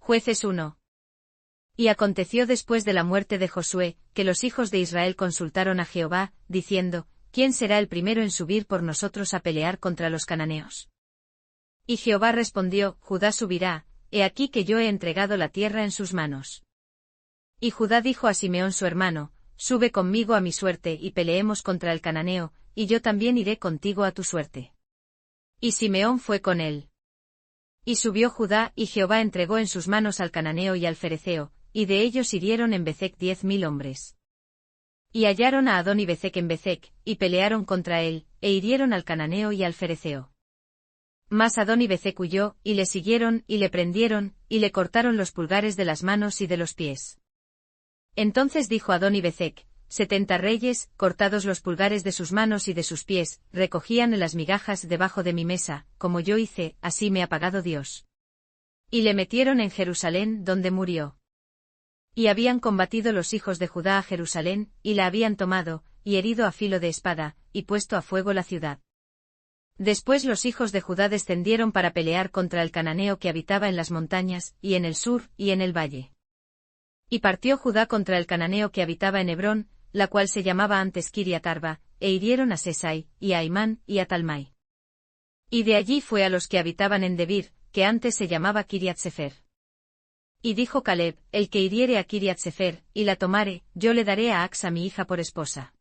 Jueces 1. Y aconteció después de la muerte de Josué, que los hijos de Israel consultaron a Jehová, diciendo, ¿quién será el primero en subir por nosotros a pelear contra los cananeos? Y Jehová respondió, Judá subirá, he aquí que yo he entregado la tierra en sus manos. Y Judá dijo a Simeón su hermano, sube conmigo a mi suerte y peleemos contra el cananeo, y yo también iré contigo a tu suerte. Y Simeón fue con él. Y subió Judá, y Jehová entregó en sus manos al cananeo y al fereceo, y de ellos hirieron en Bezec 10,000 hombres. Y hallaron a Adón y Bezec en Bezec, y pelearon contra él, e hirieron al cananeo y al fereceo. Mas Adón y Bezec huyó, y le siguieron, y le prendieron, y le cortaron los pulgares de las manos y de los pies. Entonces dijo Adón y Bezec, 70 reyes, cortados los pulgares de sus manos y de sus pies, recogían las migajas debajo de mi mesa, como yo hice, así me ha pagado Dios. Y le metieron en Jerusalén, donde murió. Y habían combatido los hijos de Judá a Jerusalén, y la habían tomado, y herido a filo de espada, y puesto a fuego la ciudad. Después los hijos de Judá descendieron para pelear contra el cananeo que habitaba en las montañas, y en el sur, y en el valle. Y partió Judá contra el cananeo que habitaba en Hebrón, la cual se llamaba antes Kiriat Arba, e hirieron a Sesai, y a Aimán, y a Talmai. Y de allí fue a los que habitaban en Debir, que antes se llamaba Kiriat Sefer. Y dijo Caleb, el que hiriere a Kiriat Sefer, y la tomare, yo le daré a Axa mi hija por esposa.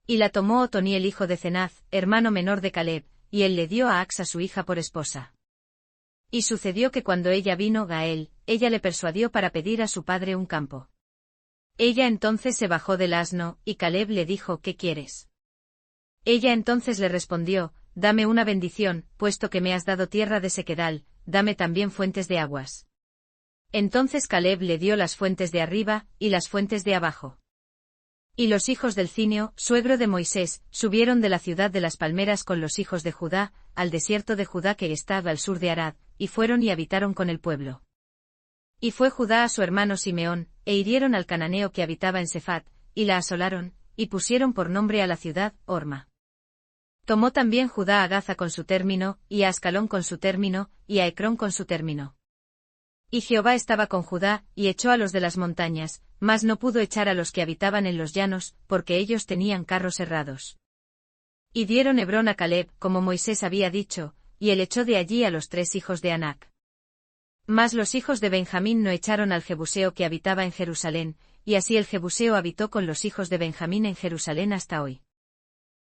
Y la tomó Otoniel hijo de Cenaz, hermano menor de Caleb, y él le dio a Axa su hija por esposa. Y sucedió que cuando ella vino Gael, ella le persuadió para pedir a su padre un campo. Ella entonces se bajó del asno, y Caleb le dijo, ¿qué quieres? Ella entonces le respondió, dame una bendición, puesto que me has dado tierra de sequedal, dame también fuentes de aguas. Entonces Caleb le dio las fuentes de arriba, y las fuentes de abajo. Y los hijos del Cineo, suegro de Moisés, subieron de la ciudad de las palmeras con los hijos de Judá, al desierto de Judá que estaba al sur de Arad, y fueron y habitaron con el pueblo. Y fue Judá a su hermano Simeón, e hirieron al cananeo que habitaba en Sefat, y la asolaron, y pusieron por nombre a la ciudad, Horma. Tomó también Judá a Gaza con su término, y a Ascalón con su término, y a Ecrón con su término. Y Jehová estaba con Judá, y echó a los de las montañas, mas no pudo echar a los que habitaban en los llanos, porque ellos tenían carros herrados. Y dieron Hebrón a Caleb, como Moisés había dicho, y él echó de allí a los 3 hijos de Anac. Mas los hijos de Benjamín no echaron al jebuseo que habitaba en Jerusalén, y así el jebuseo habitó con los hijos de Benjamín en Jerusalén hasta hoy.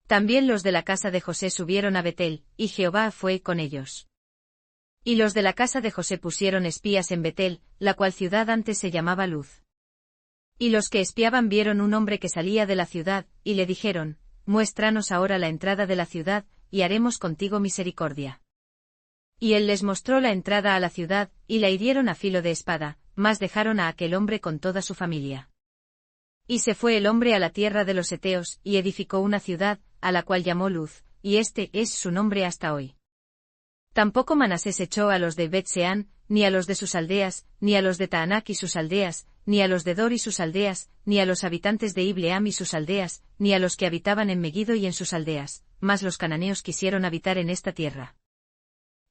También los de la casa de José subieron a Betel, y Jehová fue con ellos. Y los de la casa de José pusieron espías en Betel, la cual ciudad antes se llamaba Luz. Y los que espiaban vieron un hombre que salía de la ciudad, y le dijeron, muéstranos ahora la entrada de la ciudad, y haremos contigo misericordia. Y él les mostró la entrada a la ciudad, y la hirieron a filo de espada, mas dejaron a aquel hombre con toda su familia. Y se fue el hombre a la tierra de los heteos, y edificó una ciudad, a la cual llamó Luz, y este es su nombre hasta hoy. Tampoco Manasés echó a los de Bet-Seán, ni a los de sus aldeas, ni a los de Taanac y sus aldeas, ni a los de Dor y sus aldeas, ni a los habitantes de Ibleam y sus aldeas, ni a los que habitaban en Megiddo y en sus aldeas, mas los cananeos quisieron habitar en esta tierra.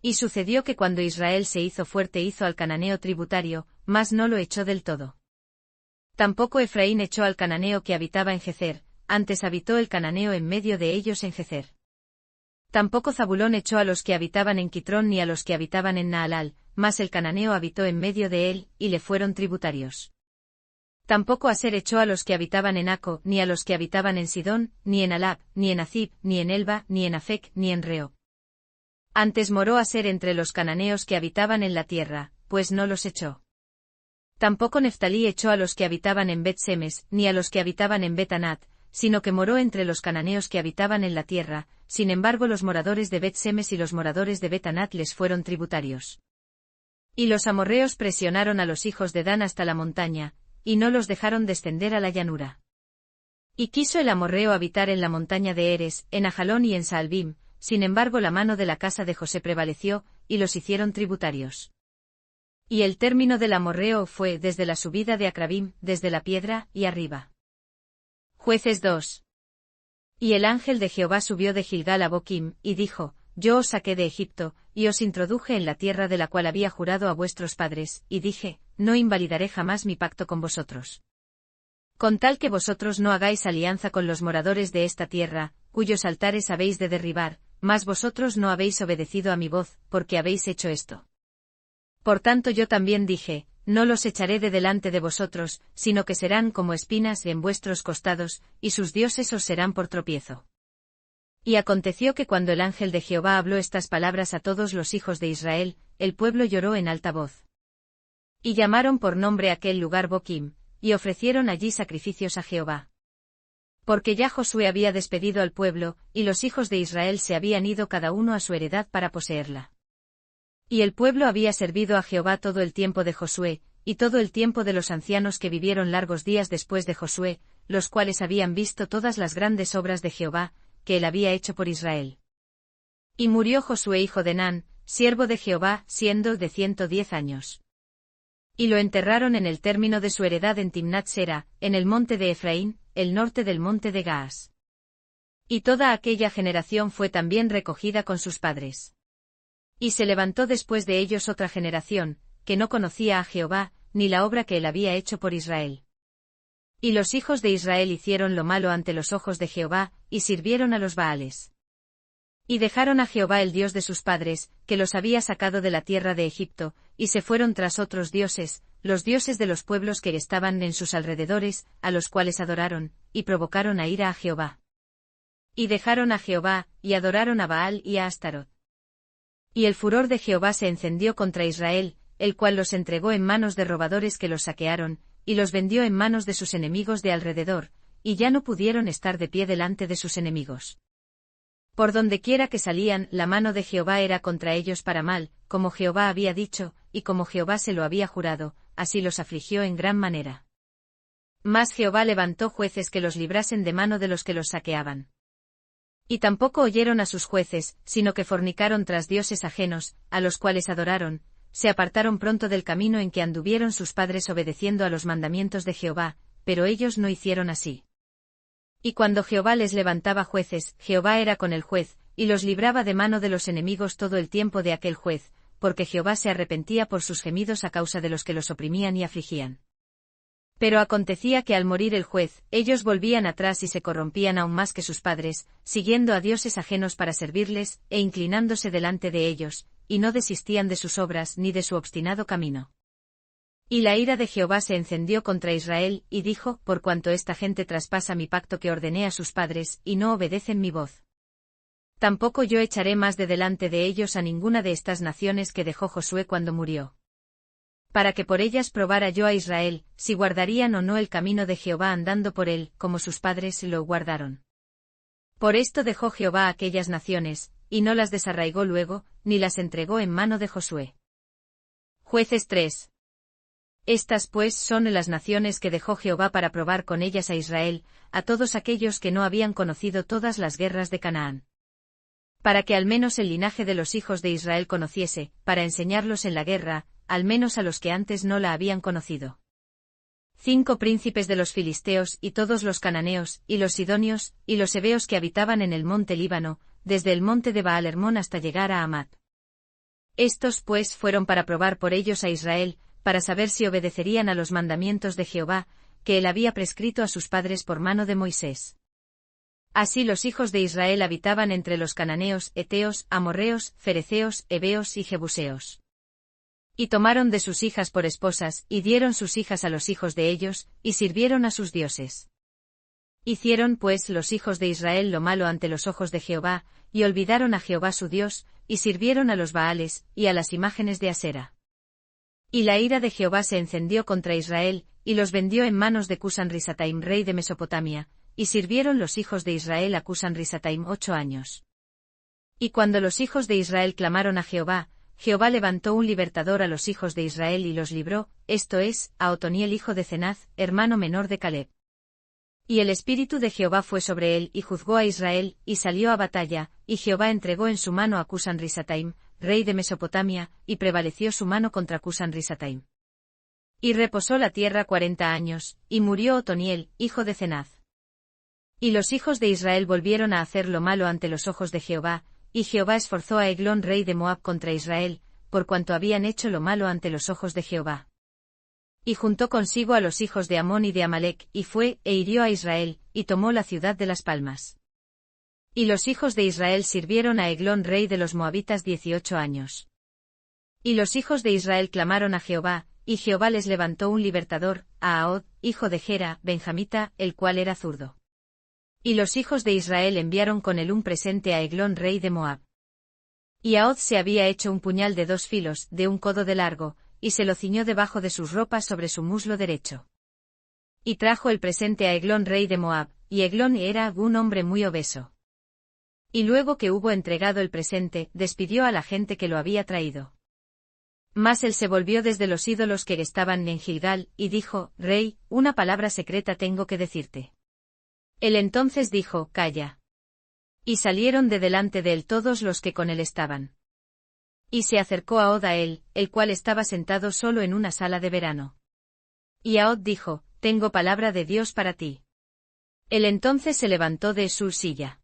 Y sucedió que cuando Israel se hizo fuerte hizo al cananeo tributario, mas no lo echó del todo. Tampoco Efraín echó al cananeo que habitaba en Gezer, antes habitó el cananeo en medio de ellos en Gezer. Tampoco Zabulón echó a los que habitaban en Quitrón ni a los que habitaban en Naalal, mas el cananeo habitó en medio de él, y le fueron tributarios. Tampoco Aser echó a los que habitaban en Aco, ni a los que habitaban en Sidón, ni en Alab, ni en Azib, ni en Elba, ni en Afec, ni en Reo. Antes moró Aser entre los cananeos que habitaban en la tierra, pues no los echó. Tampoco Neftalí echó a los que habitaban en Bet-Semes, ni a los que habitaban en Bet-Anat, sino que moró entre los cananeos que habitaban en la tierra, sin embargo los moradores de Bet-Semes y los moradores de Bet-Anat les fueron tributarios. Y los amorreos presionaron a los hijos de Dan hasta la montaña, y no los dejaron descender a la llanura. Y quiso el amorreo habitar en la montaña de Eres, en Ajalón y en Saalbim, sin embargo la mano de la casa de José prevaleció, y los hicieron tributarios. Y el término del amorreo fue desde la subida de Acrabim, desde la piedra, y arriba. Jueces 2. Y el ángel de Jehová subió de Gilgal a Boquim, y dijo, yo os saqué de Egipto, y os introduje en la tierra de la cual había jurado a vuestros padres, y dije, no invalidaré jamás mi pacto con vosotros. Con tal que vosotros no hagáis alianza con los moradores de esta tierra, cuyos altares habéis de derribar, mas vosotros no habéis obedecido a mi voz, porque habéis hecho esto. Por tanto yo también dije, no los echaré de delante de vosotros, sino que serán como espinas en vuestros costados, y sus dioses os serán por tropiezo. Y aconteció que cuando el ángel de Jehová habló estas palabras a todos los hijos de Israel, el pueblo lloró en alta voz. Y llamaron por nombre aquel lugar Boquim, y ofrecieron allí sacrificios a Jehová. Porque ya Josué había despedido al pueblo, y los hijos de Israel se habían ido cada uno a su heredad para poseerla. Y el pueblo había servido a Jehová todo el tiempo de Josué, y todo el tiempo de los ancianos que vivieron largos días después de Josué, los cuales habían visto todas las grandes obras de Jehová, que él había hecho por Israel. Y murió Josué hijo de Nun, siervo de Jehová, siendo de 110 años. Y lo enterraron en el término de su heredad en Timnat Sera, en el monte de Efraín, el norte del monte de Gaas. Y toda aquella generación fue también recogida con sus padres. Y se levantó después de ellos otra generación, que no conocía a Jehová, ni la obra que él había hecho por Israel. Y los hijos de Israel hicieron lo malo ante los ojos de Jehová, y sirvieron a los Baales. Y dejaron a Jehová el Dios de sus padres, que los había sacado de la tierra de Egipto, y se fueron tras otros dioses, los dioses de los pueblos que estaban en sus alrededores, a los cuales adoraron, y provocaron a ira a Jehová. Y dejaron a Jehová, y adoraron a Baal y a Astarot. Y el furor de Jehová se encendió contra Israel, el cual los entregó en manos de robadores que los saquearon, y los vendió en manos de sus enemigos de alrededor, y ya no pudieron estar de pie delante de sus enemigos. Por dondequiera que salían, la mano de Jehová era contra ellos para mal, como Jehová había dicho, y como Jehová se lo había jurado, así los afligió en gran manera. Mas Jehová levantó jueces que los librasen de mano de los que los saqueaban. Y tampoco oyeron a sus jueces, sino que fornicaron tras dioses ajenos, a los cuales adoraron, se apartaron pronto del camino en que anduvieron sus padres obedeciendo a los mandamientos de Jehová, pero ellos no hicieron así. Y cuando Jehová les levantaba jueces, Jehová era con el juez, y los libraba de mano de los enemigos todo el tiempo de aquel juez, porque Jehová se arrepentía por sus gemidos a causa de los que los oprimían y afligían. Pero acontecía que al morir el juez, ellos volvían atrás y se corrompían aún más que sus padres, siguiendo a dioses ajenos para servirles, e inclinándose delante de ellos, y no desistían de sus obras ni de su obstinado camino. Y la ira de Jehová se encendió contra Israel, y dijo, por cuanto esta gente traspasa mi pacto que ordené a sus padres, y no obedecen mi voz. Tampoco yo echaré más de delante de ellos a ninguna de estas naciones que dejó Josué cuando murió. Para que por ellas probara yo a Israel, si guardarían o no el camino de Jehová andando por él, como sus padres lo guardaron. Por esto dejó Jehová a aquellas naciones, y no las desarraigó luego, ni las entregó en mano de Josué. Jueces 3. Estas pues son las naciones que dejó Jehová para probar con ellas a Israel, a todos aquellos que no habían conocido todas las guerras de Canaán. Para que al menos el linaje de los hijos de Israel conociese, para enseñarlos en la guerra, al menos a los que antes no la habían conocido. 5 príncipes de los filisteos y todos los cananeos, y los sidonios, y los heveos que habitaban en el monte Líbano, desde el monte de Baal Hermón hasta llegar a Hamat. Estos pues fueron para probar por ellos a Israel, para saber si obedecerían a los mandamientos de Jehová, que él había prescrito a sus padres por mano de Moisés. Así los hijos de Israel habitaban entre los cananeos, heteos, amorreos, fereceos, heveos y jebuseos. Y tomaron de sus hijas por esposas, y dieron sus hijas a los hijos de ellos, y sirvieron a sus dioses. Hicieron pues los hijos de Israel lo malo ante los ojos de Jehová, y olvidaron a Jehová su Dios, y sirvieron a los Baales, y a las imágenes de Asera. Y la ira de Jehová se encendió contra Israel, y los vendió en manos de Cusan-Risataim rey de Mesopotamia, y sirvieron los hijos de Israel a Cusan-Risataim 8 años. Y cuando los hijos de Israel clamaron a Jehová, Jehová levantó un libertador a los hijos de Israel y los libró, esto es, a Otoniel hijo de Cenaz, hermano menor de Caleb. Y el espíritu de Jehová fue sobre él y juzgó a Israel, y salió a batalla, y Jehová entregó en su mano a Cusan-Risataim, rey de Mesopotamia, y prevaleció su mano contra Cusan-Risataim. Y reposó la tierra 40 años, y murió Otoniel, hijo de Cenaz. Y los hijos de Israel volvieron a hacer lo malo ante los ojos de Jehová, y Jehová esforzó a Eglón rey de Moab contra Israel, por cuanto habían hecho lo malo ante los ojos de Jehová. Y juntó consigo a los hijos de Amón y de Amalec, y fue, e hirió a Israel, y tomó la ciudad de las palmas. Y los hijos de Israel sirvieron a Eglón rey de los Moabitas 18 años. Y los hijos de Israel clamaron a Jehová, y Jehová les levantó un libertador, a Ahod, hijo de Gera, benjamita, el cual era zurdo. Y los hijos de Israel enviaron con él un presente a Eglón rey de Moab. Y Ahod se había hecho un puñal de 2 filos, de 1 codo de largo, y se lo ciñó debajo de sus ropas sobre su muslo derecho. Y trajo el presente a Eglón rey de Moab, y Eglón era un hombre muy obeso. Y luego que hubo entregado el presente, despidió a la gente que lo había traído. Mas él se volvió desde los ídolos que estaban en Gilgal, y dijo: Rey, una palabra secreta tengo que decirte. Él entonces dijo: Calla. Y salieron de delante de él todos los que con él estaban. Y se acercó Ahod a él, el cual estaba sentado solo en una sala de verano. Y Ahod dijo: Tengo palabra de Dios para ti. Él entonces se levantó de su silla.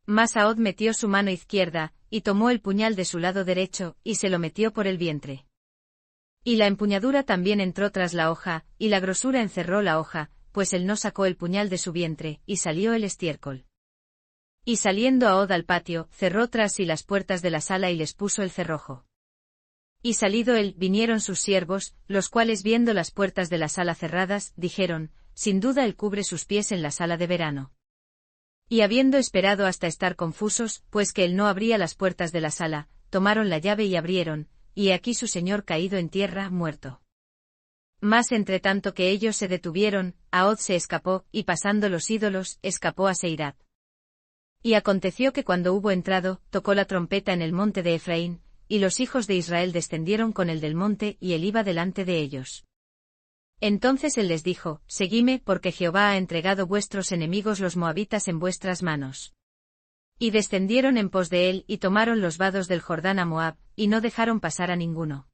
Mas Ahod metió su mano izquierda, y tomó el puñal de su lado derecho, y se lo metió por el vientre. Y la empuñadura también entró tras la hoja, y la grosura encerró la hoja, pues él no sacó el puñal de su vientre, y salió el estiércol. Y saliendo Ahod al patio, cerró tras sí las puertas de la sala y les puso el cerrojo. Y salido él, vinieron sus siervos, los cuales viendo las puertas de la sala cerradas, dijeron: Sin duda él cubre sus pies en la sala de verano. Y habiendo esperado hasta estar confusos, pues que él no abría las puertas de la sala, tomaron la llave y abrieron, y he aquí su señor caído en tierra, muerto. Mas entre tanto que ellos se detuvieron, Ahod se escapó, y pasando los ídolos, escapó a Seirat. Y aconteció que cuando hubo entrado, tocó la trompeta en el monte de Efraín, y los hijos de Israel descendieron con él del monte, y él iba delante de ellos. Entonces él les dijo: Seguidme, porque Jehová ha entregado vuestros enemigos los moabitas en vuestras manos. Y descendieron en pos de él, y tomaron los vados del Jordán a Moab, y no dejaron pasar a ninguno.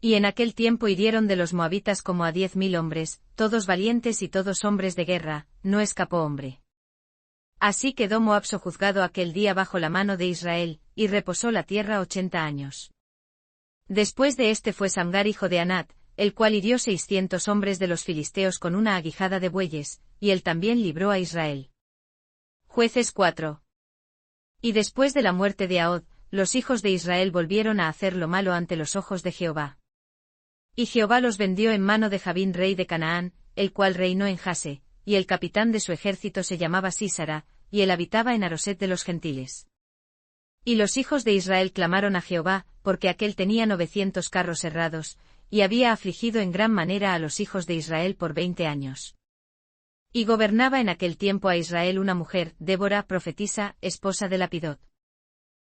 Y en aquel tiempo hirieron de los moabitas como a 10.000 hombres, todos valientes y todos hombres de guerra, no escapó hombre. Así quedó Moab sojuzgado aquel día bajo la mano de Israel, y reposó la tierra 80 años. Después de este fue Samgar hijo de Anat, el cual hirió 600 hombres de los filisteos con una aguijada de bueyes, y él también libró a Israel. Jueces 4. Y después de la muerte de Ahod, los hijos de Israel volvieron a hacer lo malo ante los ojos de Jehová. Y Jehová los vendió en mano de Jabín rey de Canaán, el cual reinó en Jase, y el capitán de su ejército se llamaba Sísara, y él habitaba en Aroset de los gentiles. Y los hijos de Israel clamaron a Jehová, porque aquél tenía 900 carros herrados, y había afligido en gran manera a los hijos de Israel por 20 años. Y gobernaba en aquel tiempo a Israel una mujer, Débora, profetisa, esposa de Lapidot.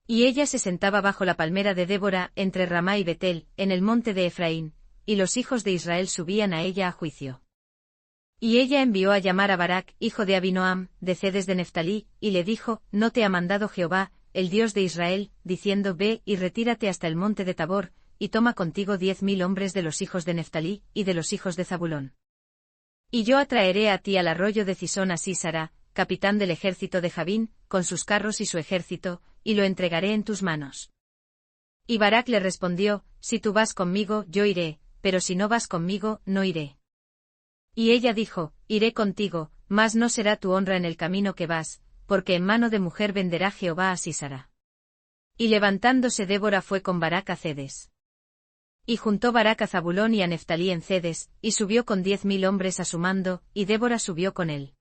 Y ella se sentaba bajo la palmera de Débora, entre Ramá y Betel, en el monte de Efraín, y los hijos de Israel subían a ella a juicio. Y ella envió a llamar a Barac, hijo de Abinoam, de Cedes de Neftalí, y le dijo: ¿No te ha mandado Jehová, el Dios de Israel, diciendo: Ve y retírate hasta el monte de Tabor, y toma contigo 10.000 hombres de los hijos de Neftalí, y de los hijos de Zabulón? Y yo atraeré a ti al arroyo de Cisón a Sísara, capitán del ejército de Jabín, con sus carros y su ejército, y lo entregaré en tus manos. Y Barac le respondió: Si tú vas conmigo, yo iré, pero si no vas conmigo, no iré. Y ella dijo: Iré contigo, mas no será tu honra en el camino que vas, porque en mano de mujer venderá Jehová a Sísara. Y levantándose Débora fue con Barac a Cedes. Y juntó Barac a Zabulón y a Neftalí en Cedes, y subió con 10.000 hombres a su mando, y Débora subió con él.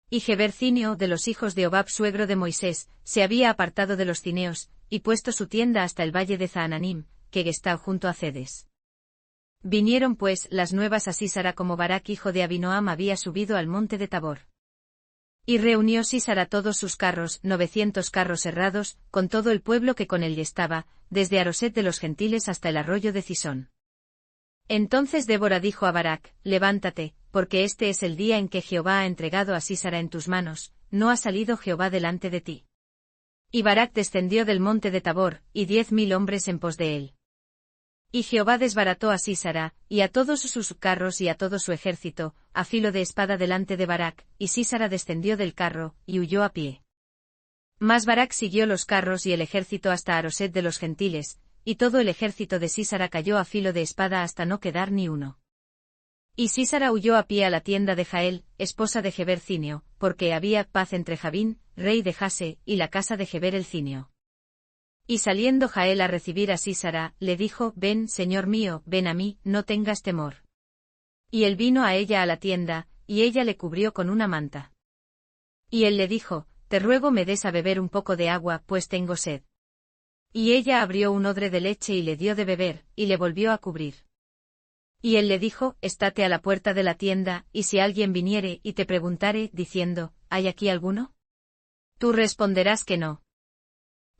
Y Gebercinio, de los hijos de Obab suegro de Moisés, se había apartado de los cineos, y puesto su tienda hasta el valle de Zaananim, que está junto a Cedes. Vinieron pues las nuevas a Sísara como Barac hijo de Abinoam había subido al monte de Tabor. Y reunió Sísara todos sus carros, 900 carros herrados, con todo el pueblo que con él estaba, desde Aroset de los gentiles hasta el arroyo de Cisón. Entonces Débora dijo a Barac: Levántate, porque este es el día en que Jehová ha entregado a Sísara en tus manos, no ha salido Jehová delante de ti. Y Barac descendió del monte de Tabor, y 10.000 hombres en pos de él. Y Jehová desbarató a Sísara, y a todos sus carros y a todo su ejército, a filo de espada delante de Barac, y Sísara descendió del carro, y huyó a pie. Mas Barak siguió los carros y el ejército hasta Aroset de los gentiles, y todo el ejército de Sísara cayó a filo de espada hasta no quedar ni uno. Y Sísara huyó a pie a la tienda de Jael, esposa de Geber Cineo, porque había paz entre Jabín, rey de Jase, y la casa de Geber el Cineo. Y saliendo Jael a recibir a Sísara, le dijo: Ven, señor mío, ven a mí, no tengas temor. Y él vino a ella a la tienda, y ella le cubrió con una manta. Y él le dijo: Te ruego me des a beber un poco de agua, pues tengo sed. Y ella abrió un odre de leche y le dio de beber, y le volvió a cubrir. Y él le dijo: Estate a la puerta de la tienda, y si alguien viniere y te preguntare, diciendo: ¿Hay aquí alguno? Tú responderás que no.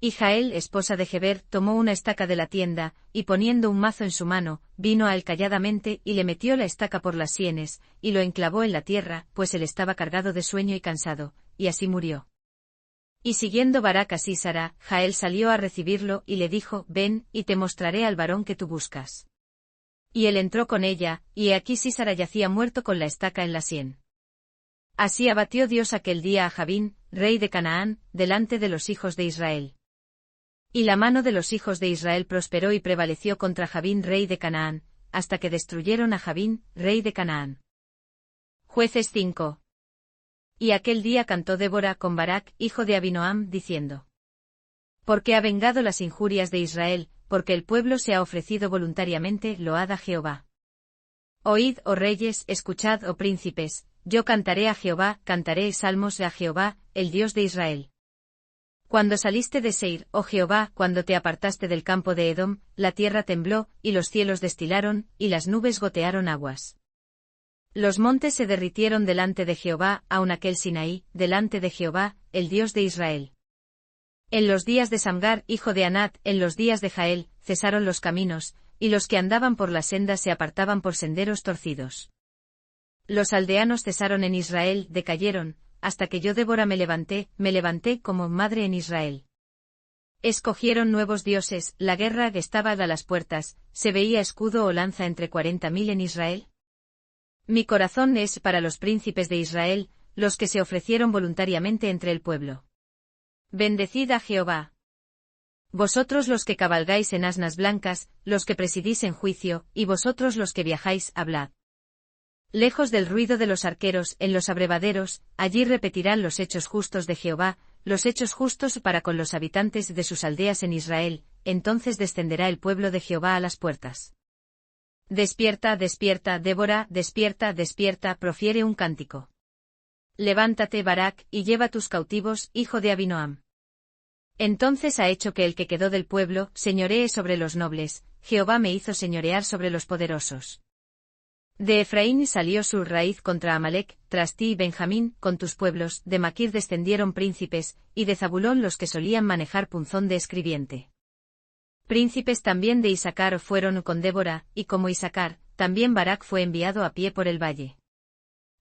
Y Jael, esposa de Geber, tomó una estaca de la tienda, y poniendo un mazo en su mano, vino a él calladamente y le metió la estaca por las sienes, y lo enclavó en la tierra, pues él estaba cargado de sueño y cansado, y así murió. Y siguiendo Barak a Sísara, Jael salió a recibirlo y le dijo: Ven, y te mostraré al varón que tú buscas. Y él entró con ella, y he aquí Sísara yacía muerto con la estaca en la sien. Así abatió Dios aquel día a Jabín, rey de Canaán, delante de los hijos de Israel. Y la mano de los hijos de Israel prosperó y prevaleció contra Jabín, rey de Canaán, hasta que destruyeron a Jabín, rey de Canaán. Jueces 5. Y aquel día cantó Débora con Barak, hijo de Abinoam, diciendo: Porque ha vengado las injurias de Israel, porque el pueblo se ha ofrecido voluntariamente, load a Jehová. Oíd, oh reyes, escuchad, oh príncipes, yo cantaré a Jehová, cantaré salmos a Jehová, el Dios de Israel. Cuando saliste de Seir, oh Jehová, cuando te apartaste del campo de Edom, la tierra tembló, y los cielos destilaron, y las nubes gotearon aguas. Los montes se derritieron delante de Jehová, aun aquel Sinaí, delante de Jehová, el Dios de Israel. En los días de Samgar, hijo de Anat, en los días de Jael, cesaron los caminos, y los que andaban por las sendas se apartaban por senderos torcidos. Los aldeanos cesaron en Israel, decayeron, hasta que yo Débora me levanté como madre en Israel. Escogieron nuevos dioses, la guerra estaba a las puertas, ¿se veía escudo o lanza entre 40.000 en Israel? Mi corazón es para los príncipes de Israel, los que se ofrecieron voluntariamente entre el pueblo. Bendecid a Jehová. Vosotros los que cabalgáis en asnas blancas, los que presidís en juicio, y vosotros los que viajáis, hablad. Lejos del ruido de los arqueros, en los abrevaderos, allí repetirán los hechos justos de Jehová, los hechos justos para con los habitantes de sus aldeas en Israel, entonces descenderá el pueblo de Jehová a las puertas. Despierta, despierta, Débora, despierta, despierta, profiere un cántico. Levántate, Barak, y lleva tus cautivos, hijo de Abinoam. Entonces ha hecho que el que quedó del pueblo señoree sobre los nobles, Jehová me hizo señorear sobre los poderosos. De Efraín salió su raíz contra Amalek, tras ti y Benjamín, con tus pueblos, de Maquir descendieron príncipes, y de Zabulón los que solían manejar punzón de escribiente. Príncipes también de Isaacar fueron con Débora, y como Isaacar, también Barak fue enviado a pie por el valle.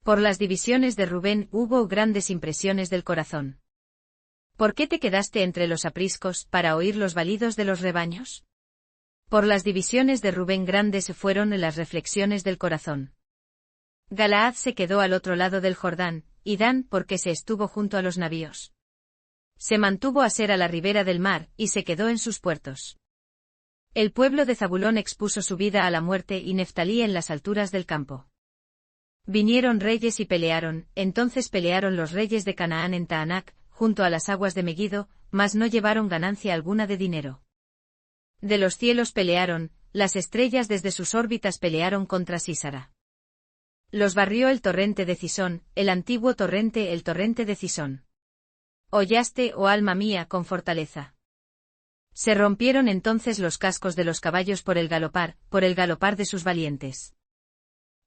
Por las divisiones de Rubén hubo grandes impresiones del corazón. ¿Por qué te quedaste entre los apriscos, para oír los balidos de los rebaños? Por las divisiones de Rubén grandes fueron las reflexiones del corazón. Galaad se quedó al otro lado del Jordán, y Dan porque se estuvo junto a los navíos. Se mantuvo Aser a la ribera del mar, y se quedó en sus puertos. El pueblo de Zabulón expuso su vida a la muerte y Neftalí en las alturas del campo. Vinieron reyes y pelearon, entonces pelearon los reyes de Canaán en Taanac, junto a las aguas de Megido, mas no llevaron ganancia alguna de dinero. De los cielos pelearon, las estrellas desde sus órbitas pelearon contra Sísara. Los barrió el torrente de Cisón, el antiguo torrente, el torrente de Cisón. Hollaste, oh alma mía, con fortaleza. Se rompieron entonces los cascos de los caballos por el galopar de sus valientes.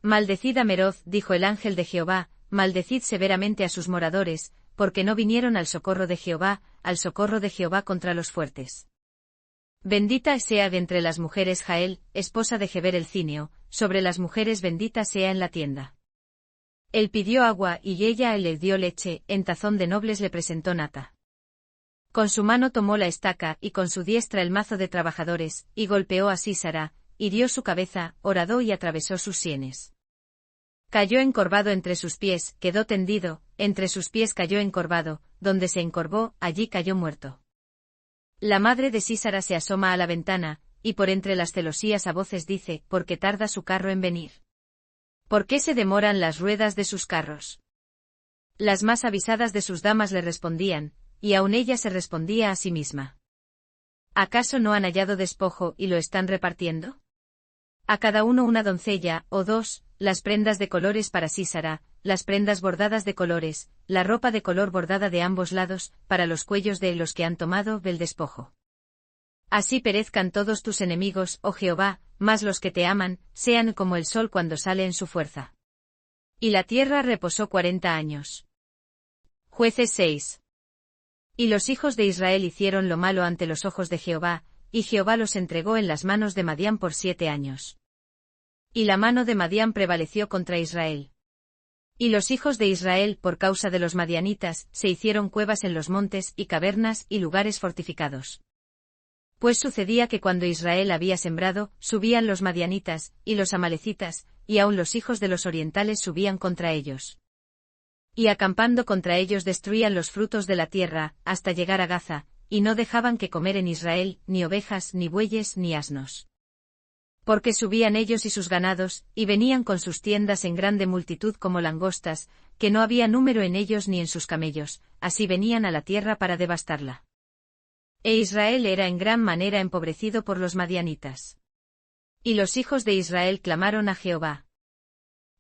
Maldecid a Meroz, dijo el ángel de Jehová, maldecid severamente a sus moradores, porque no vinieron al socorro de Jehová contra los fuertes. Bendita sea de entre las mujeres Jael, esposa de Geber el Cineo, sobre las mujeres bendita sea en la tienda. Él pidió agua y ella le dio leche, en tazón de nobles le presentó nata. Con su mano tomó la estaca y con su diestra el mazo de trabajadores, y golpeó a Sísara, hirió su cabeza, horadó y atravesó sus sienes. Cayó encorvado entre sus pies, quedó tendido, entre sus pies cayó encorvado, donde se encorvó, allí cayó muerto. La madre de Sísara se asoma a la ventana, y por entre las celosías a voces dice, ¿por qué tarda su carro en venir? ¿Por qué se demoran las ruedas de sus carros? Las más avisadas de sus damas le respondían, y aun ella se respondía a sí misma. ¿Acaso no han hallado despojo y lo están repartiendo? A cada uno una doncella, o dos, las prendas de colores para Sísara, las prendas bordadas de colores, la ropa de color bordada de ambos lados, para los cuellos de los que han tomado del despojo. Así perezcan todos tus enemigos, oh Jehová, mas los que te aman, sean como el sol cuando sale en su fuerza. Y la tierra reposó 40 años. Jueces 6. Y los hijos de Israel hicieron lo malo ante los ojos de Jehová, y Jehová los entregó en las manos de Madián por 7 años. Y la mano de Madián prevaleció contra Israel. Y los hijos de Israel, por causa de los madianitas, se hicieron cuevas en los montes y cavernas y lugares fortificados. Pues sucedía que cuando Israel había sembrado, subían los madianitas, y los amalecitas, y aun los hijos de los orientales subían contra ellos. Y acampando contra ellos destruían los frutos de la tierra, hasta llegar a Gaza, y no dejaban que comer en Israel, ni ovejas, ni bueyes, ni asnos. Porque subían ellos y sus ganados, y venían con sus tiendas en grande multitud como langostas, que no había número en ellos ni en sus camellos, así venían a la tierra para devastarla. E Israel era en gran manera empobrecido por los madianitas. Y los hijos de Israel clamaron a Jehová.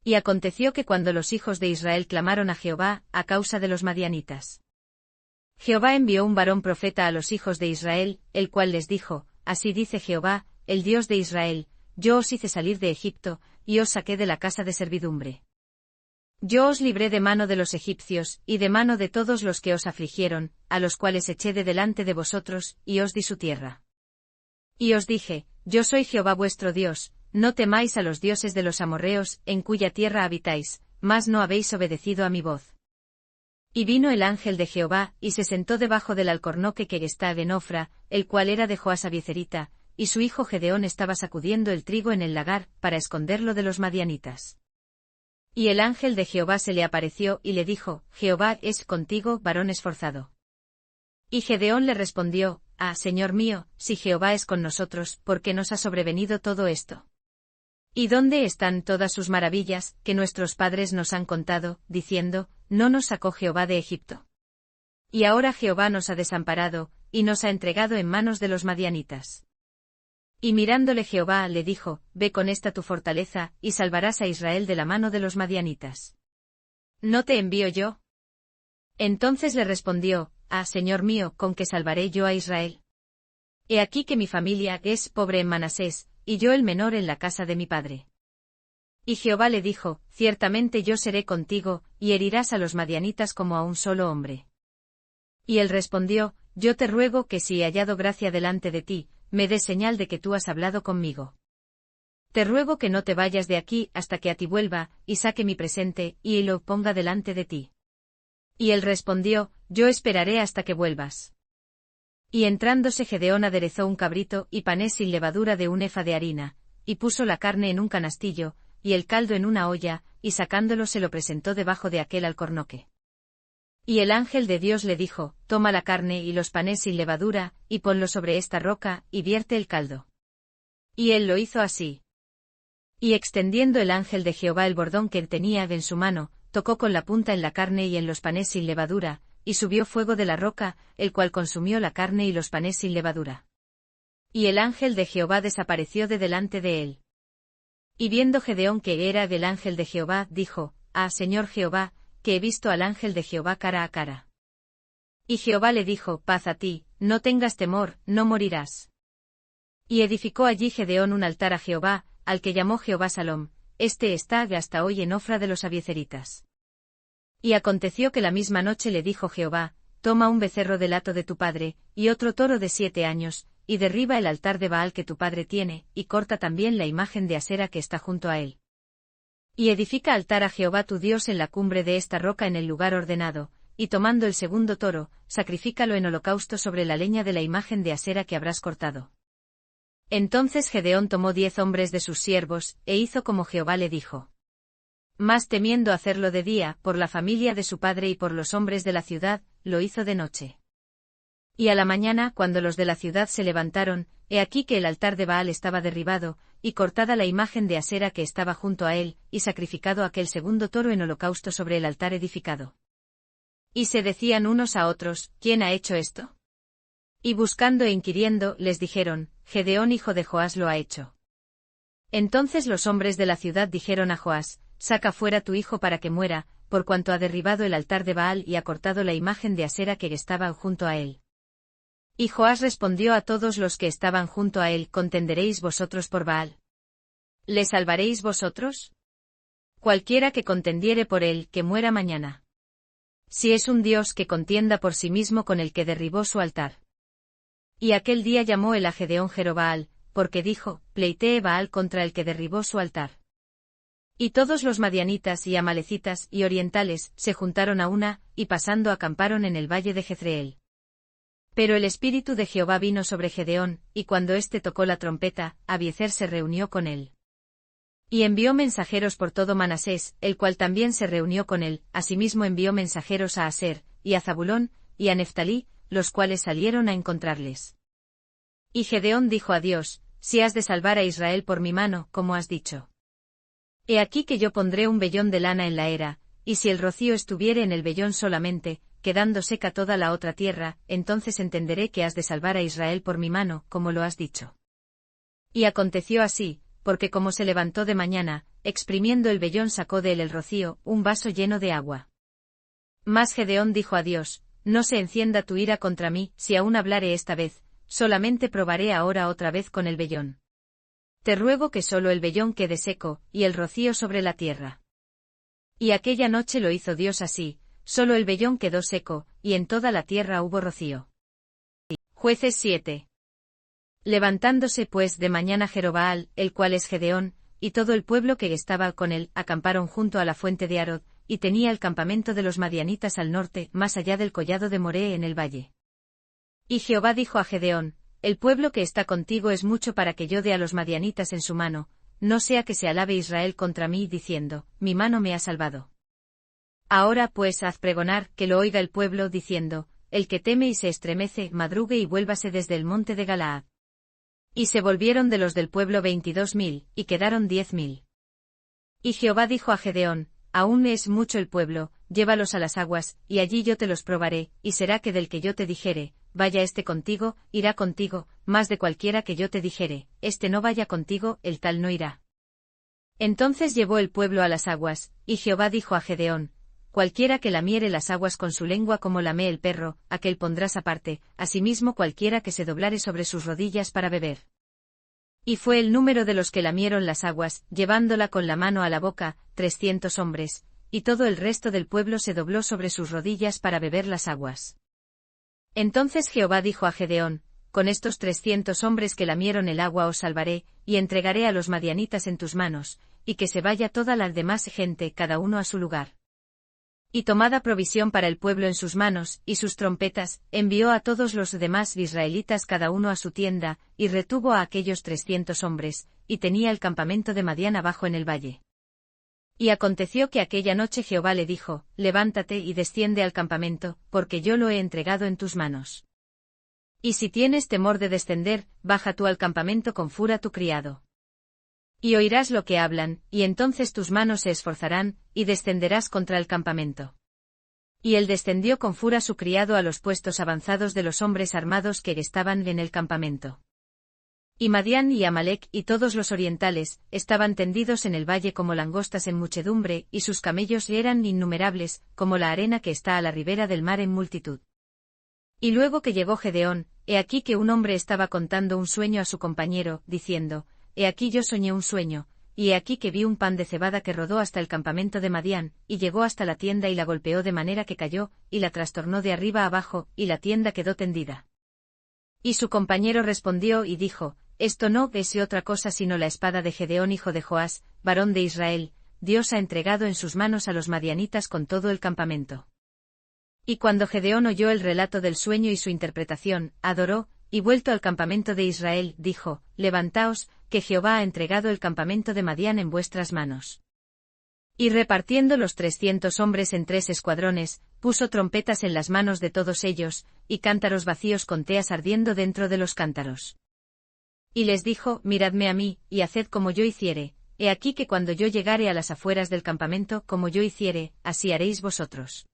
Y aconteció que cuando los hijos de Israel clamaron a Jehová, a causa de los madianitas, Jehová envió un varón profeta a los hijos de Israel, el cual les dijo, así dice Jehová, el Dios de Israel, yo os hice salir de Egipto, y os saqué de la casa de servidumbre. Yo os libré de mano de los egipcios, y de mano de todos los que os afligieron, a los cuales eché de delante de vosotros, y os di su tierra. Y os dije, yo soy Jehová vuestro Dios, no temáis a los dioses de los amorreos, en cuya tierra habitáis, mas no habéis obedecido a mi voz. Y vino el ángel de Jehová, y se sentó debajo del alcornoque que está en Ofra, el cual era de Joás Abiecerita, y su hijo Gedeón estaba sacudiendo el trigo en el lagar, para esconderlo de los madianitas. Y el ángel de Jehová se le apareció y le dijo, Jehová es contigo, varón esforzado. Y Gedeón le respondió, Señor mío, si Jehová es con nosotros, ¿por qué nos ha sobrevenido todo esto? ¿Y dónde están todas sus maravillas, que nuestros padres nos han contado, diciendo, no nos sacó Jehová de Egipto? Y ahora Jehová nos ha desamparado, y nos ha entregado en manos de los madianitas. Y mirándole Jehová le dijo, ve con esta tu fortaleza, y salvarás a Israel de la mano de los madianitas. ¿No te envío yo? Entonces le respondió, Señor mío, ¿con qué salvaré yo a Israel? He aquí que mi familia es pobre en Manasés, y yo el menor en la casa de mi padre. Y Jehová le dijo, ciertamente yo seré contigo, y herirás a los madianitas como a un solo hombre. Y él respondió, yo te ruego que si he hallado gracia delante de ti, me des señal de que tú has hablado conmigo. Te ruego que no te vayas de aquí hasta que a ti vuelva, y saque mi presente, y lo ponga delante de ti. Y él respondió, yo esperaré hasta que vuelvas. Y entrándose Gedeón aderezó un cabrito y panes sin levadura de un efa de harina, y puso la carne en un canastillo, y el caldo en una olla, y sacándolo se lo presentó debajo de aquel alcornoque. Y el ángel de Dios le dijo, toma la carne y los panes sin levadura, y ponlo sobre esta roca, y vierte el caldo. Y él lo hizo así. Y extendiendo el ángel de Jehová el bordón que tenía en su mano, tocó con la punta en la carne y en los panes sin levadura, y subió fuego de la roca, el cual consumió la carne y los panes sin levadura. Y el ángel de Jehová desapareció de delante de él. Y viendo Gedeón que era el ángel de Jehová, dijo, Señor Jehová, que he visto al ángel de Jehová cara a cara. Y Jehová le dijo, paz a ti, no tengas temor, no morirás. Y edificó allí Gedeón un altar a Jehová, al que llamó Jehová Salom, está hasta hoy en Ofra de los Abiezeritas. Y aconteció que la misma noche le dijo Jehová, toma un becerro del hato de tu padre, y otro toro de 7 años, y derriba el altar de Baal que tu padre tiene, y corta también la imagen de Asera que está junto a él. Y edifica altar a Jehová tu Dios en la cumbre de esta roca en el lugar ordenado, y tomando el segundo toro, sacrifícalo en holocausto sobre la leña de la imagen de Asera que habrás cortado. Entonces Gedeón tomó 10 hombres de sus siervos, e hizo como Jehová le dijo. Mas temiendo hacerlo de día, por la familia de su padre y por los hombres de la ciudad, lo hizo de noche. Y a la mañana, cuando los de la ciudad se levantaron, he aquí que el altar de Baal estaba derribado, y cortada la imagen de Asera que estaba junto a él, y sacrificado aquel segundo toro en holocausto sobre el altar edificado. Y se decían unos a otros, ¿quién ha hecho esto? Y buscando e inquiriendo, les dijeron, Gedeón hijo de Joás lo ha hecho. Entonces los hombres de la ciudad dijeron a Joás, saca fuera tu hijo para que muera, por cuanto ha derribado el altar de Baal y ha cortado la imagen de Asera que estaba junto a él. Y Joás respondió a todos los que estaban junto a él, ¿contenderéis vosotros por Baal? ¿Le salvaréis vosotros? Cualquiera que contendiere por él, que muera mañana. Si es un Dios que contienda por sí mismo con el que derribó su altar. Y aquel día llamó él a Gedeón Jerobaal, porque dijo, pleitee Baal contra el que derribó su altar. Y todos los madianitas y amalecitas y orientales se juntaron a una, y pasando acamparon en el valle de Jezreel. Pero el espíritu de Jehová vino sobre Gedeón, y cuando éste tocó la trompeta, Abiezer se reunió con él. Y envió mensajeros por todo Manasés, el cual también se reunió con él, asimismo envió mensajeros a Aser, y a Zabulón, y a Neftalí, los cuales salieron a encontrarles. Y Gedeón dijo a Dios, si has de salvar a Israel por mi mano, como has dicho. He aquí que yo pondré un vellón de lana en la era, y si el rocío estuviere en el vellón solamente, quedando seca toda la otra tierra, entonces entenderé que has de salvar a Israel por mi mano, como lo has dicho. Y aconteció así, porque como se levantó de mañana, exprimiendo el vellón sacó de él el rocío, un vaso lleno de agua. Mas Gedeón dijo a Dios, no se encienda tu ira contra mí, si aún hablare esta vez, solamente probaré ahora otra vez con el vellón. Te ruego que solo el vellón quede seco, y el rocío sobre la tierra. Y aquella noche lo hizo Dios así, solo el vellón quedó seco, y en toda la tierra hubo rocío. Jueces 7. Levantándose pues de mañana Jerobaal, el cual es Gedeón, y todo el pueblo que estaba con él, acamparon junto a la fuente de Arod, y tenía el campamento de los madianitas al norte, más allá del collado de Moré en el valle. Y Jehová dijo a Gedeón, el pueblo que está contigo es mucho para que yo dé a los madianitas en su mano, no sea que se alabe Israel contra mí diciendo, mi mano me ha salvado. Ahora pues haz pregonar, que lo oiga el pueblo diciendo, el que teme y se estremece, madrugue y vuélvase desde el monte de Galaad. Y se volvieron de los del pueblo 22.000, y quedaron 10.000. Y Jehová dijo a Gedeón, aún es mucho el pueblo, llévalos a las aguas, y allí yo te los probaré, y será que del que yo te dijere, vaya este contigo, irá contigo, más de cualquiera que yo te dijere, este no vaya contigo, el tal no irá. Entonces llevó el pueblo a las aguas, y Jehová dijo a Gedeón, cualquiera que lamiere las aguas con su lengua como lame el perro, aquel pondrás aparte, asimismo cualquiera que se doblare sobre sus rodillas para beber. Y fue el número de los que lamieron las aguas, llevándola con la mano a la boca, 300 hombres, y todo el resto del pueblo se dobló sobre sus rodillas para beber las aguas. Entonces Jehová dijo a Gedeón, con estos 300 hombres que lamieron el agua os salvaré, y entregaré a los madianitas en tus manos, y que se vaya toda la demás gente cada uno a su lugar. Y tomada provisión para el pueblo en sus manos, y sus trompetas, envió a todos los demás israelitas cada uno a su tienda, y retuvo a aquellos 300 hombres, y tenía el campamento de Madián abajo en el valle. Y aconteció que aquella noche Jehová le dijo, levántate y desciende al campamento, porque yo lo he entregado en tus manos. Y si tienes temor de descender, baja tú al campamento con Fura tu criado. Y oirás lo que hablan, y entonces tus manos se esforzarán, y descenderás contra el campamento. Y él descendió con Fura su criado a los puestos avanzados de los hombres armados que estaban en el campamento. Y Madián y Amalec y todos los orientales, estaban tendidos en el valle como langostas en muchedumbre, y sus camellos eran innumerables, como la arena que está a la ribera del mar en multitud. Y luego que llegó Gedeón, he aquí que un hombre estaba contando un sueño a su compañero, diciendo, he aquí yo soñé un sueño, y he aquí que vi un pan de cebada que rodó hasta el campamento de Madián, y llegó hasta la tienda y la golpeó de manera que cayó, y la trastornó de arriba abajo, y la tienda quedó tendida. Y su compañero respondió y dijo, esto no es otra cosa sino la espada de Gedeón hijo de Joás, varón de Israel, Dios ha entregado en sus manos a los madianitas con todo el campamento. Y cuando Gedeón oyó el relato del sueño y su interpretación, adoró, y vuelto al campamento de Israel, dijo, levantaos, que Jehová ha entregado el campamento de Madián en vuestras manos. Y repartiendo los 300 hombres en 3 escuadrones, puso trompetas en las manos de todos ellos, y cántaros vacíos con teas ardiendo dentro de los cántaros. Y les dijo, miradme a mí, y haced como yo hiciere, he aquí que cuando yo llegare a las afueras del campamento, como yo hiciere, así haréis vosotros.